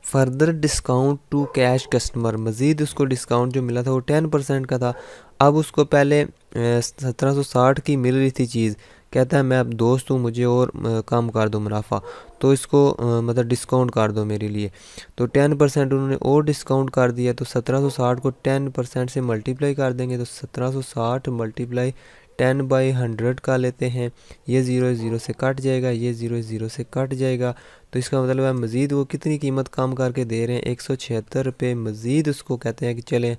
further discount to cash customer, मज़ीद उसको डिस्काउंट जो मिला था वो 10% का था। अब उसको पहले 1760 की मिल रही थी चीज़, कहता है मैं अब दोस्त हूँ, मुझे और कम कर दो मुनाफा, तो इसको मतलब डिस्काउंट कर दो मेरे लिए। तो 10% उन्होंने और डिस्काउंट कर दिया। तो 1760 को 10% से मल्टीप्लाई कर देंगे तो 1760 मल्टीप्लाई 10/100 का लेते हैं। ये 0 से कट जाएगा, ये 0 से कट जाएगा। तो इसका मतलब है मज़ीद वो कितनी कीमत कम करके दे रहे हैं 176 रुपये। मज़ीद उसको कहते हैं कि चलें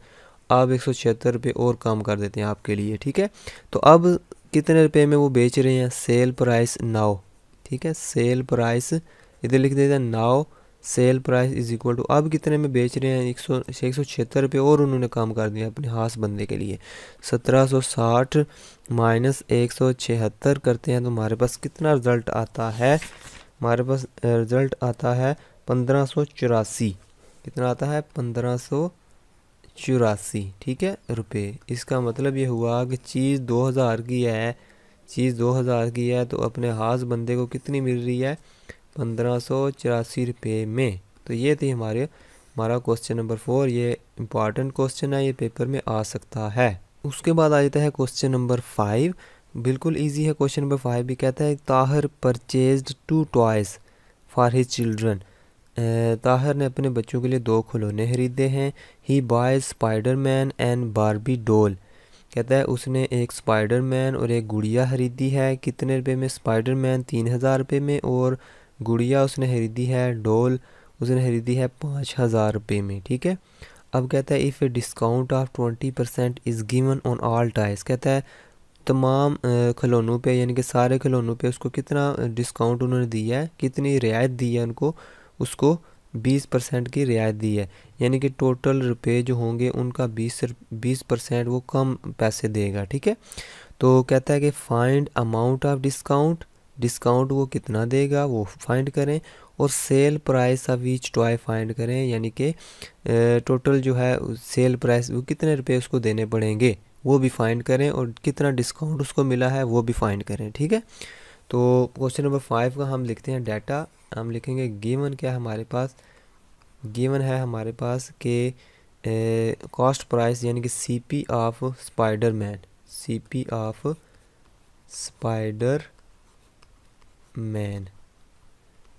आप 176 रुपये और कम कर देते हैं आपके लिए, ठीक है। तो अब कितने रुपए में वो बेच रहे हैं, सेल प्राइस नाउ, ठीक है। सेल प्राइस इधर लिख देते हैं now, sale price is equal to अब कितने में बेच रहे हैं 176 रुपये और उन्होंने कम कर दिया अपने खास बंदे के लिए। 1760 माइनस 176 करते हैं तो हमारे पास कितना रिज़ल्ट आता है, हमारे पास रिज़ल्ट आता है 1584। कितना आता है 1584, ठीक है, रुपये। इसका मतलब ये हुआ कि चीज़ 2000 की है, चीज़ 2000 की है तो अपने खास बंदे को कितनी मिल रही है 1584 रुपये में। तो ये थी हमारा क्वेश्चन नंबर 4। ये इम्पॉर्टेंट क्वेश्चन है, ये पेपर में आ सकता है। उसके बाद आ जाता है क्वेश्चन नंबर 5। बिल्कुल इजी है क्वेश्चन नंबर 5 भी। कहता है Tahir purchased 2 toys for his children. Tahir ने अपने बच्चों के लिए 2 खिलौने खरीदे हैं। He buys Spiderman and Barbie doll. कहता है उसने एक स्पाइडरमैन और एक गुड़िया खरीदी है। कितने रुपए में, स्पाइडरमैन 3000 रुपये में और गुड़िया उसने खरीदी है, डॉल उसने खरीदी है 5000 रुपये में, ठीक है। अब कहता है if a discount of 20% is given on all toys. कहता है तमाम खिलौनों पे, यानी कि सारे खिलौनों पे उसको कितना डिस्काउंट उन्होंने दिया है, कितनी रियायत दी है उनको, उसको 20% की रियायत दी है। यानी कि टोटल रुपए जो होंगे उनका 20% वो कम पैसे देगा, ठीक है। तो कहता है कि find amount of discount, discount वो कितना देगा वो फाइंड करें, और cell price of each toy find करें। यानी कि टोटल जो है सेल प्राइस वो कितने रुपए उसको देने पड़ेंगे वो भी फाइंड करें, और कितना डिस्काउंट उसको मिला है वो भी फाइंड करें, ठीक है। तो क्वेश्चन नंबर 5 का हम लिखते हैं डाटा। हम लिखेंगे गिवन क्या है हमारे पास, गिवन है हमारे पास कि कॉस्ट प्राइस यानी कि CP of Spiderman, CP of Spiderman,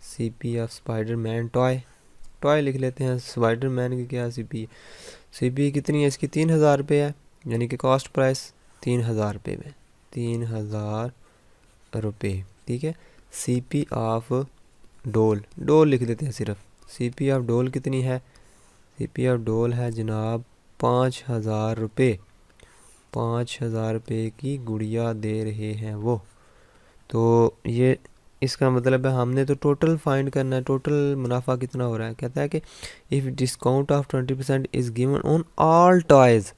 CP of Spiderman toy, toy लिख लेते हैं। स्पाइडरमैन की क्या सीपी, सीपी कितनी है इसकी 3000 रुपये है। यानी कि कॉस्ट प्राइस 3000 रुपये में, 3000 रुपये, ठीक है। सीपी ऑफ डोल, डोल लिख देते हैं सिर्फ। सीपी ऑफ डोल कितनी है, सीपी ऑफ डोल है जनाब 5000 रुपये, 5000 रुपये की गुड़िया दे रहे हैं वो। तो ये इसका मतलब है हमने तो टोटल फाइंड करना है, टोटल मुनाफा कितना हो रहा है। कहता है कि if discount of 20% is given on all toys.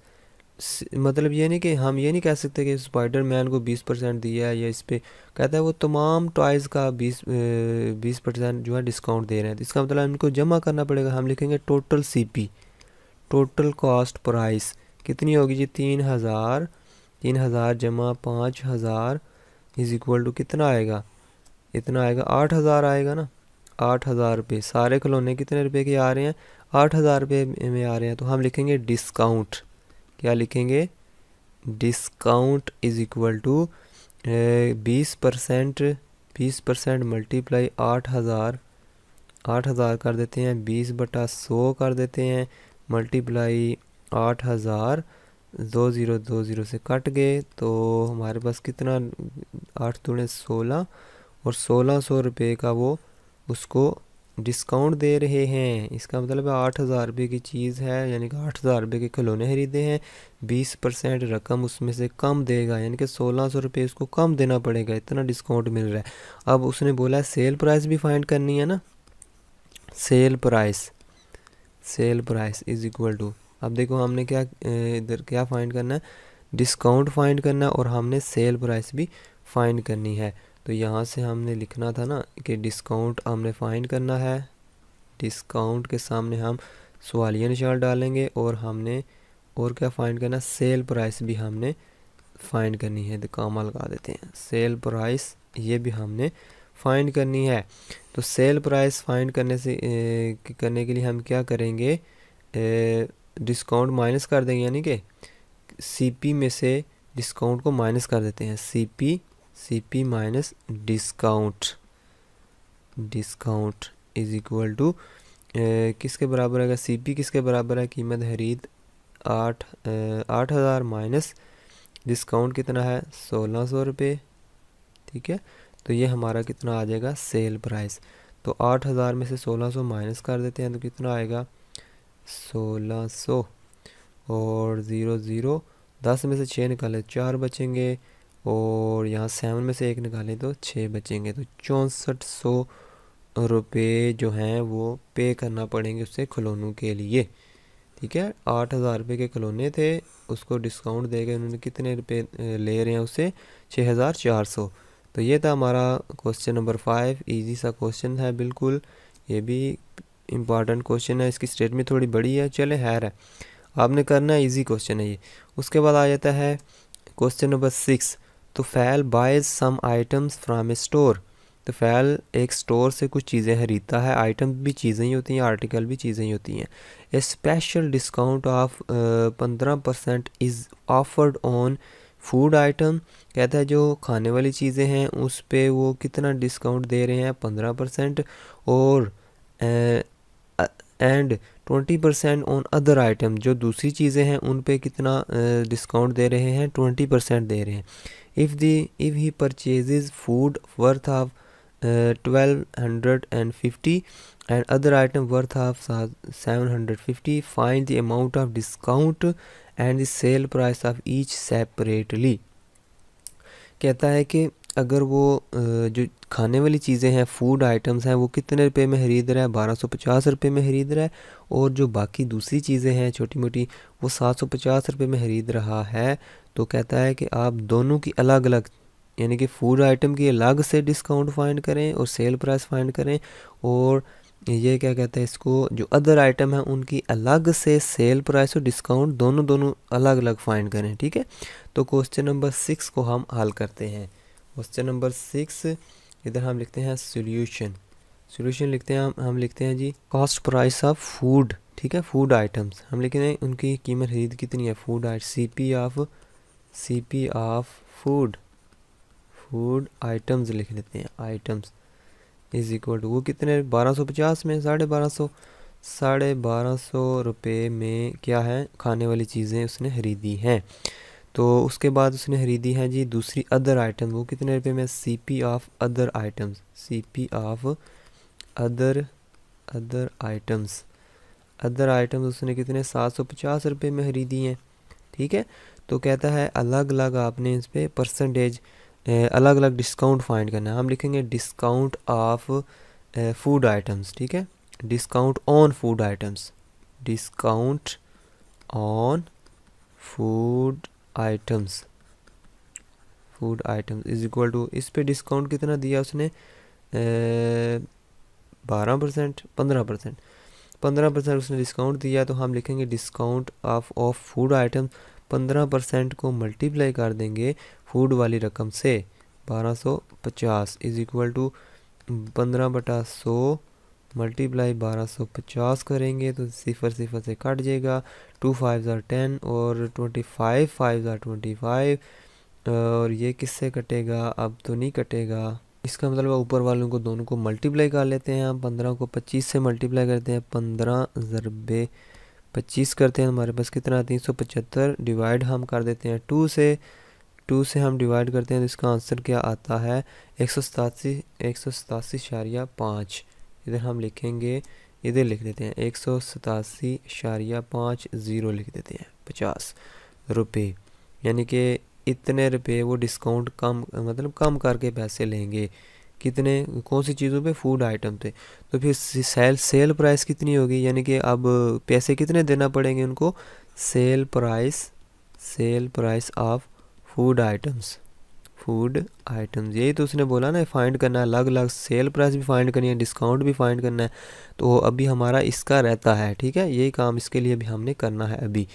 मतलब ये नहीं कि हम ये नहीं कह सकते कि स्पाइडरमैन को 20% दिया है या इस पे, कहता है वो तमाम टॉयज़ का 20% जो है डिस्काउंट दे रहे हैं। तो इसका मतलब इनको जमा करना पड़ेगा। हम लिखेंगे total CP, total cost price कितनी होगी जी 3000, 3000 जमा 5000 इज़ इक्वल टू कितना आएगा, इतना आएगा 8000 आएगा ना, 8000 रुपये। सारे खिलौने कितने रुपए के आ रहे हैं 8000 रुपये में आ रहे हैं। तो हम लिखेंगे डिस्काउंट, क्या लिखेंगे, discount is equal to 20%, 20% multiply 8000, 8000 कर देते हैं, 20/100 कर देते हैं, मल्टीप्लाई 8000, 20 से कट गए तो हमारे पास कितना 8 दूने 16, और 1600 रुपये का वो उसको डिस्काउंट दे रहे हैं। इसका मतलब है 8000 रुपये की चीज़ है, यानी कि 8000 रुपये के खिलौने खरीदे हैं, 20% रकम उसमें से कम देगा, यानी कि 1600 रुपये उसको कम देना पड़ेगा, इतना डिस्काउंट मिल रहा है। अब उसने बोला है सेल प्राइस भी फाइंड करनी है ना, sale price, sale price is equal to, अब देखो हमने क्या इधर क्या फाइंड करना है, डिस्काउंट फाइंड करना है और हमने सेल प्राइस भी फाइंड करनी है। तो यहाँ से हमने लिखना था ना कि डिस्काउंट हमने फाइंड करना है, डिस्काउंट के सामने हम सवालिया निशान डालेंगे और हमने और क्या फाइंड करना, सेल प्राइस भी हमने फाइंड करनी है। तो कामा लगा देते हैं, सेल प्राइस ये भी हमने फाइंड करनी है। तो सेल प्राइस फाइंड करने के लिए हम क्या करेंगे, डिस्काउंट माइनस कर देंगे, यानी कि सीपी में से डिस्काउंट को माइनस कर देते हैं। CP minus discount is equal to किसके बराबर है, सीपी किसके बराबर है, कीमत खरीद 8,000 माइनस डिस्काउंट कितना है 1,600 रुपये। ठीक है, तो ये हमारा कितना आ जाएगा, सेल प्राइस। तो 8,000 में से 1,600 माइनस कर देते हैं तो कितना आएगा 1,600 और 0 10 में से 6 निकाले 4 बचेंगे और यहाँ 7 में से 1 निकालें तो 6 बचेंगे। तो 6400 रुपये जो हैं वो पे करना पड़ेंगे उससे खिलौनों के लिए। ठीक है, 8,000 रुपये के खिलौने थे, उसको डिस्काउंट देकर उन्होंने कितने रुपए ले रहे हैं उससे 6,400। तो ये था हमारा क्वेश्चन नंबर 5। इजी सा क्वेश्चन है बिल्कुल, ये भी इम्पॉर्टेंट क्वेश्चन है, इसकी स्टेटमेंट थोड़ी बड़ी है, चले खैर है, आपने करना है, इजी क्वेश्चन है ये। उसके बाद आ जाता है क्वेश्चन नंबर 6। तो Phil buys some items from a store. तो फैल एक स्टोर से कुछ चीज़ें खरीदता है, आइटम भी चीज़ें ही होती हैं, आर्टिकल भी चीज़ें ही होती हैं। A special discount of 15% is offered on food item. कहता है जो खाने वाली चीज़ें हैं उस पे वो कितना डिस्काउंट दे रहे हैं 15%, और एंड 20% ऑन अदर आइटम, जो दूसरी चीज़ें हैं उन पे कितना डिस्काउंट दे रहे हैं 20% दे रहे हैं। If he purchases food worth of 1250 and other item worth of 750, find the amount of discount and the sale price of each separately। कहता है कि अगर वो जो खाने वाली चीज़ें हैं, फूड आइटम्स हैं, वो कितने रुपए में ख़रीद रहा है, 1250 रुपये में ख़रीद रहा है, और जो बाकी दूसरी चीज़ें हैं छोटी मोटी वो 750 रुपये में ख़रीद रहा है। तो कहता है कि आप दोनों की अलग अलग, यानी कि फूड आइटम की अलग से डिस्काउंट फाइंड करें और सेल प्राइस फाइंड करें, और ये क्या कहते हैं इसको, जो अदर आइटम है उनकी अलग से सेल प्राइस और डिस्काउंट दोनों अलग अलग फाइंड करें। ठीक है, तो क्वेश्चन नंबर 6 को हम हल करते हैं। क्वेश्चन नंबर 6 इधर हम लिखते हैं सॉल्यूशन लिखते हैं, हम लिखते हैं जी कॉस्ट प्राइस ऑफ फूड। ठीक है, फूड आइटम्स हम लिखते हैं उनकी कीमत खरीद कितनी है, food item CP of food items लिख लेते हैं, आइटम्स इज इक्वल टू वो कितने 1250 में 1250 रुपये में क्या है खाने वाली चीज़ें उसने खरीदी हैं। तो उसके बाद उसने खरीदी है जी दूसरी अदर आइटम, वो कितने रुपए में, CP of other items other items उसने कितने 750 रुपये में खरीदी हैं। ठीक है, तो कहता है अलग अलग आपने इस पर परसेंटेज अलग अलग डिस्काउंट फाइंड करना है। हम लिखेंगे डिस्काउंट ऑफ फूड आइटम्स। ठीक है, discount on food items is equal to, इस पे डिस्काउंट कितना दिया उसने 12% 15% उसने डिस्काउंट दिया। तो हम लिखेंगे डिस्काउंट ऑफ फूड आइटम 15% को मल्टीप्लाई कर देंगे फूड वाली रकम से 1250 इज इक्वल टू 15/100 मल्टीप्लाई 1250 करेंगे तो 0 से कट जाएगा, 2 5 are 10 और 25 5 are 25, और ये किससे कटेगा, अब तो नहीं कटेगा। इसका मतलब ऊपर वालों को दोनों को मल्टीप्लाई कर लेते हैं हम, 15 को 25 से मल्टीप्लाई करते हैं, 15 ज़रबे 25 करते हैं, हमारे पास कितना 375, डिवाइड हम कर देते हैं 2 से हम डिवाइड करते हैं तो इसका आंसर क्या आता है 187.5। इधर हम लिखेंगे, इधर लिख देते हैं 187.50 लिख देते हैं 50 रुपये, यानी कि इतने रुपए वो डिस्काउंट कम करके पैसे लेंगे। कितने, कौन सी चीज़ों पे, फूड आइटम पे। तो फिर सेल प्राइस कितनी होगी, यानी कि अब पैसे कितने देना पड़ेंगे उनको, cell price of food food items, यही तो उसने बोला ना, फाइंड करना है, अलग अलग सेल प्राइस भी फाइंड करनी है, डिस्काउंट भी फाइंड करना है। तो अभी हमारा इसका रहता है, ठीक है, यही काम इसके लिए भी हमने करना है अभी।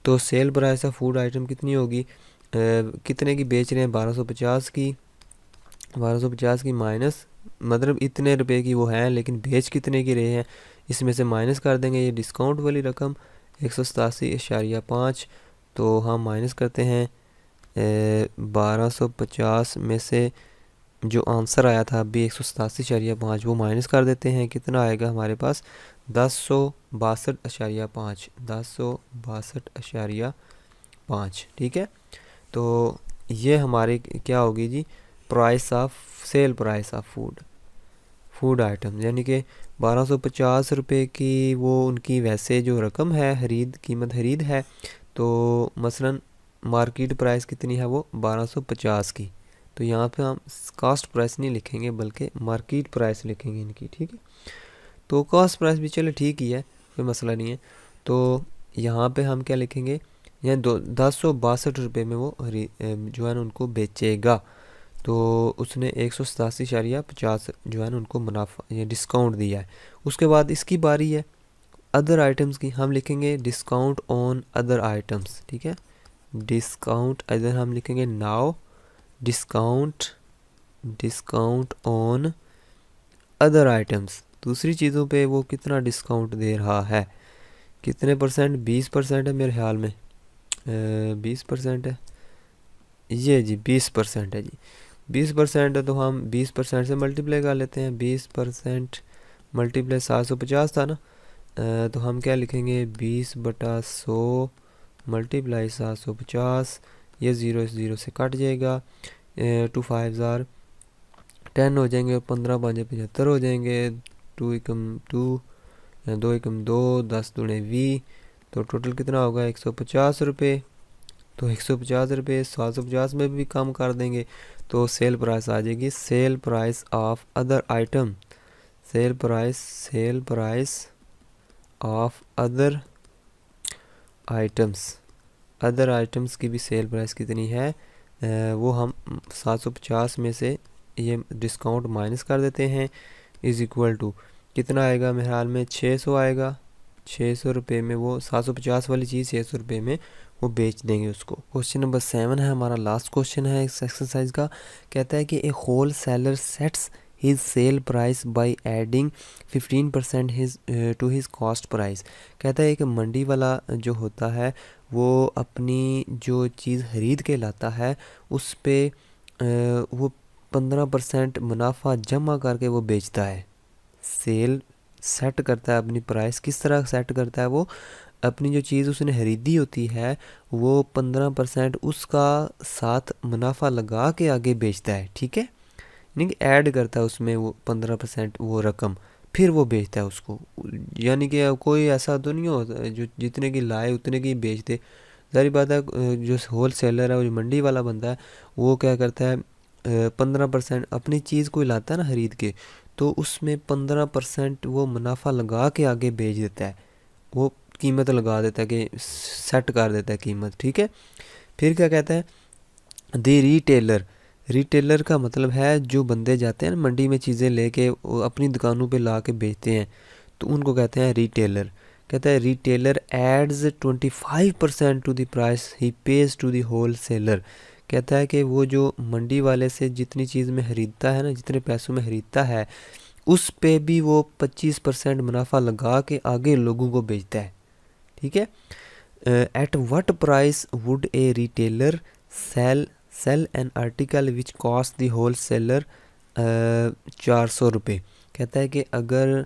तो cell price of food item कितनी होगी, कितने की बेच रहे हैं, 1250 की, 1250 की माइनस, मतलब इतने रुपए की वो हैं लेकिन बेच कितने की रहे हैं, इसमें से माइनस कर देंगे ये डिस्काउंट वाली रकम 187.5। तो हम माइनस करते हैं 1250 में से जो आंसर आया था अभी 187.5, वो माइनस कर देते हैं, कितना आएगा हमारे पास 1062.5, 1062.5, ठीक है। तो ये हमारे क्या होगी जी, price of sale price of food item, यानी कि 1250 रुपये की वो उनकी वैसे जो रकम है कीमत खरीद है, तो मसलन मार्केट प्राइस कितनी है, वो 1250 की। तो यहाँ पे हम कॉस्ट प्राइस नहीं लिखेंगे बल्कि मार्केट प्राइस लिखेंगे इनकी, ठीक है। तो कॉस्ट प्राइस भी चलो ठीक ही है, कोई मसला नहीं है। तो यहाँ पे हम क्या लिखेंगे, यहाँ 1062 में वो जो है ना उनको बेचेगा। तो उसने 187.50 जो है ना उनको मुनाफा या डिस्काउंट दिया है। उसके बाद इसकी बारी है अदर आइटम्स की, हम लिखेंगे डिस्काउंट ऑन अदर आइटम्स, ठीक है। डिस्काउंट इधर हम लिखेंगे now discount on other items, दूसरी चीज़ों पे वो कितना डिस्काउंट दे रहा है, कितने परसेंट, 20% है मेरे ख्याल में, 20% है ये जी, 20% है जी, 20% है। तो हम 20% से मल्टीप्लाई कर लेते हैं, 20% मल्टीप्लाई 750 था ना, तो हम क्या लिखेंगे 20/100 मल्टीप्लाई 750, ये 0 से कट जाएगा, 2 5 ज़ार 10 हो जाएंगे, 15 5 75 हो जाएंगे, 2 एकम 2 2 एकम 2, 10 दूने 20, तो टोटल कितना होगा 150 रुपये। तो 150 रुपये 750 में भी कम कर देंगे, तो सेल प्राइस आ जाएगी cell price of other item, cell price of other items की भी सेल प्राइस कितनी है, वो हम 750 में से ये डिस्काउंट माइनस कर देते हैं, इज़ इक्वल टू कितना आएगा, मेरे ख्याल में 600 आएगा। 600 रुपये में वो 750 वाली चीज़ 600 रुपये में वो बेच देंगे उसको। क्वेश्चन नंबर 7 है हमारा, लास्ट क्वेश्चन है इस एक्सरसाइज का। कहता है कि a wholesaler sets his sale price by adding 15% to his cost price. कहता है कि मंडी वाला जो होता है वो अपनी जो चीज़ खरीद के लाता है उस पे वो 15% मुनाफा जमा करके वो बेचता है। सेल सेट करता है अपनी प्राइस, किस तरह सेट करता है, वो अपनी जो चीज़ उसने खरीदी होती है वो 15% उसका साथ मुनाफा लगा के आगे बेचता है, ठीक है, यानी कि ऐड करता है उसमें वो 15% वो रकम, फिर वो बेचता है उसको। यानी कि कोई ऐसा तो नहीं होता जो जितने की लाए उतने की बेच दे, जारी बात है। जो होल सेलर है, वो जो मंडी वाला बंदा है, वो क्या करता है 15% अपनी चीज़ कोई लाता है ना खरीद के, तो उसमें 15% वो मुनाफा लगा के आगे बेच देता है, वो कीमत लगा देता है कि सेट कर देता है कीमत, ठीक है। फिर क्या कहता है, दी रिटेलर का मतलब है जो बंदे जाते हैं ना मंडी में चीज़ें लेके अपनी दुकानों पे ला के बेचते हैं, तो उनको कहते हैं रिटेलर। कहता है retailer adds 25% to the price he pays to the wholesaler. कहता है कि वो जो मंडी वाले से जितनी चीज़ में ख़रीदता है ना, जितने पैसों में ख़रीदता है, उस पे भी वो 25% मुनाफा लगा के आगे लोगों को बेचता है, ठीक है। At what price would a retailer sell an article which cost the wholesaler 400 रुपये। कहता है कि अगर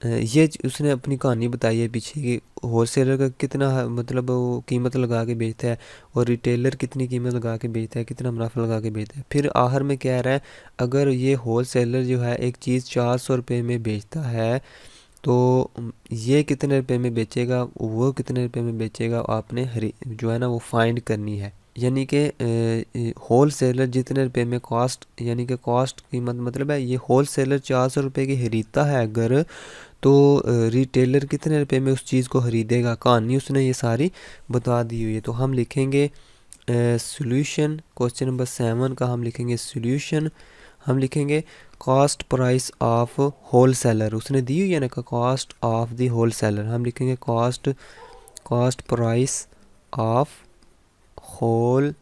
ये उसने अपनी कहानी बताई है पीछे कि होल सेलर का कितना मतलब वो कीमत लगा के बेचता है और रिटेलर कितनी कीमत लगा के बेचता है, कितना मुनाफा लगा के बेचता है। फिर आखिर में कह रहा है अगर ये होल सेलर जो है एक चीज़ 400 रुपये में बेचता है तो ये कितने रुपए में बेचेगा, वो कितने रुपए में बेचेगा, आपने जो है ना वो फाइंड करनी है। यानी कि होल सेलर जितने रुपए में कॉस्ट, यानी कि कॉस्ट कीमत मतलब है ये होल सेलर 400 रुपये की खरीदता है अगर, तो रिटेलर कितने रुपए में उस चीज़ को ख़रीदेगा। कहानी उसने ये सारी बता दी हुई है। तो हम लिखेंगे सॉल्यूशन क्वेश्चन नंबर 7 का हम लिखेंगे सॉल्यूशन। हम लिखेंगे cost price of wholesaler, उसने दी हुई है ना cost of the wholesaler, हम लिखेंगे cost price of whole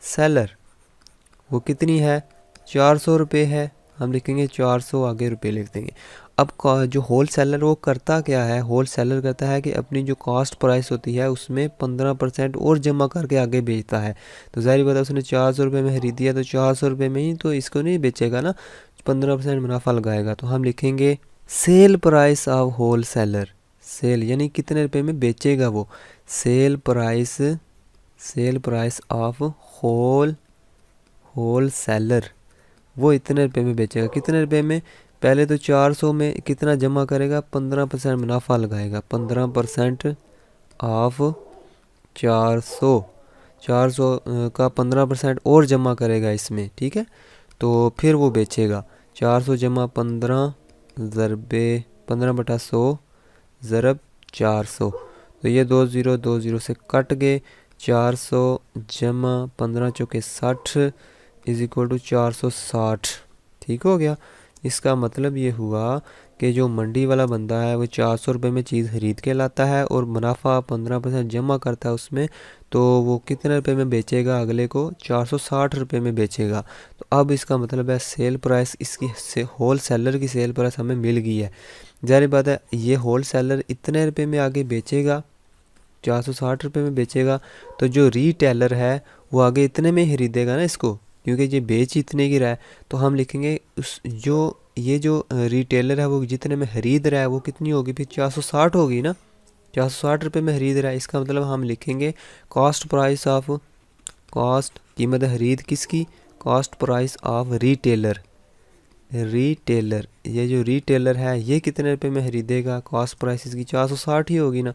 seller, वो कितनी है 400 रुपये है, हम लिखेंगे 400 आगे रुपये लिख देंगे। अब जो होल सेलर वो करता क्या है, होल सेलर करता है कि अपनी जो कॉस्ट प्राइस होती है उसमें 15% और जमा करके आगे बेचता है। तो ज़ाहिर बात है उसने 400 रुपये में खरीदी है तो 400 रुपये में ही तो इसको नहीं बेचेगा ना, 15% मुनाफा लगाएगा। तो हम लिखेंगे sale price of wholesaler, sale यानी कितने रुपये में बेचेगा वो, sale price of wholesaler, वो इतने रुपये में बेचेगा। कितने रुपये में, पहले तो 400 में कितना जमा करेगा, 15% मुनाफा लगाएगा, 15% ऑफ 400 का 15% और जमा करेगा इसमें, ठीक है। तो फिर वो बेचेगा 400 जमा 15 ज़रबे 15/100 ज़रब 400, तो ये 2 0 से कट गए। 400 जमा 15 चौके 60 इज़ इक्वल टू 460, ठीक हो गया। इसका मतलब ये हुआ कि जो मंडी वाला बंदा है वो 400 रुपये में चीज़ खरीद के लाता है और मुनाफा 15% जमा करता है उसमें, तो वो कितने रुपये में बेचेगा, अगले को 460 रुपये में बेचेगा। तो अब इसका मतलब है सेल प्राइस, इसकी होल सेलर की सेल प्राइस हमें मिल गई है। ज़ाहिर बात है ये होल सेलर इतने रुपये में आगे बेचेगा, 460 रुपये में बेचेगा, तो जो रीटेलर है वो आगे इतने में ही खरीदेगा ना इसको, क्योंकि ये बेच इतने की रहा है। तो हम लिखेंगे ये जो रिटेलर है वो जितने में खरीद रहा है वो कितनी होगी, फिर 460 होगी ना, 460 रुपये में खरीद रहा है। इसका मतलब हम लिखेंगे कॉस्ट प्राइस ऑफ, कॉस्ट कीमत खरीद किसकी, कॉस्ट प्राइस ऑफ रिटेलर, ये जो रिटेलर है ये कितने रुपये में खरीदेगा, कॉस्ट प्राइस इसकी 460 ही होगी ना,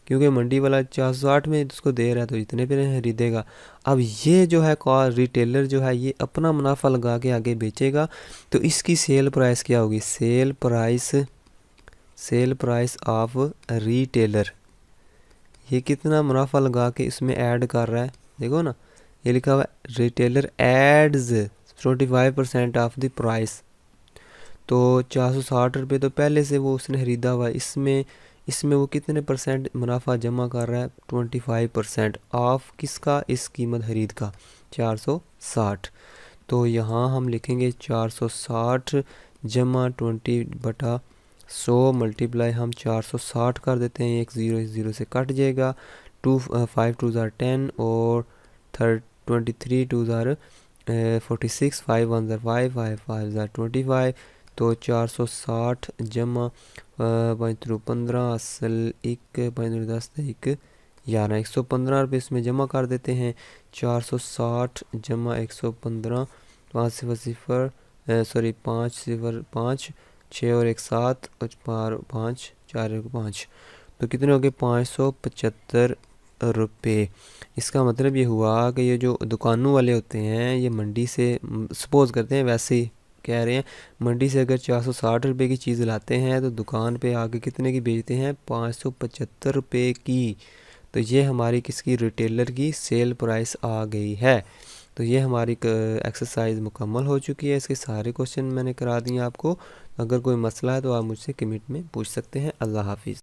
क्योंकि मंडी वाला 460 में उसको दे रहा है तो इतने पे खरीदेगा। अब ये जो है रिटेलर जो है ये अपना मुनाफा लगा के आगे बेचेगा, तो इसकी सेल प्राइस क्या होगी, सेल प्राइस ऑफ रिटेलर, ये कितना मुनाफा लगा के इसमें ऐड कर रहा है, देखो ना ये लिखा हुआ है retailer adds 25% of the price. तो 460 रुपये तो पहले से वो उसने ख़रीदा हुआ है, इसमें वो कितने परसेंट मुनाफा जमा कर रहा है, 25% ऑफ किसका, इस कीमत खरीद का 460। तो यहाँ हम लिखेंगे 460 जमा 20/100 मल्टीप्लाई हम 460 कर देते हैं, एक ज़ीरो से कट जाएगा, 5 2 ज़ार 10 और 23 2 ज़ार 46, 5 1 ज़ार 5 5 ज़ार 25। तो 460 जमा 5 15 असल 1 5 10 1 11 115 रुपये इसमें जमा कर देते हैं। 460 जमा 115, 5 0 0 सॉरी 5 0 5 6 और 1 7 और 5 4 5, तो कितने हो गए 575 रुपये। इसका मतलब ये हुआ कि ये जो दुकानों वाले होते हैं ये मंडी से, सपोज़ करते हैं वैसे ही कह रहे हैं, मंडी से अगर 460 रुपये की चीज़ लाते हैं तो दुकान पे आगे कितने की बेचते हैं, 575 रुपये की। तो ये हमारी किसकी, रिटेलर की सेल प्राइस आ गई है। तो ये हमारी एक्सरसाइज मुकम्मल हो चुकी है, इसके सारे क्वेश्चन मैंने करा दिए आपको। अगर कोई मसला है तो आप मुझसे कमेंट में पूछ सकते हैं। अल्लाह हाफिज़।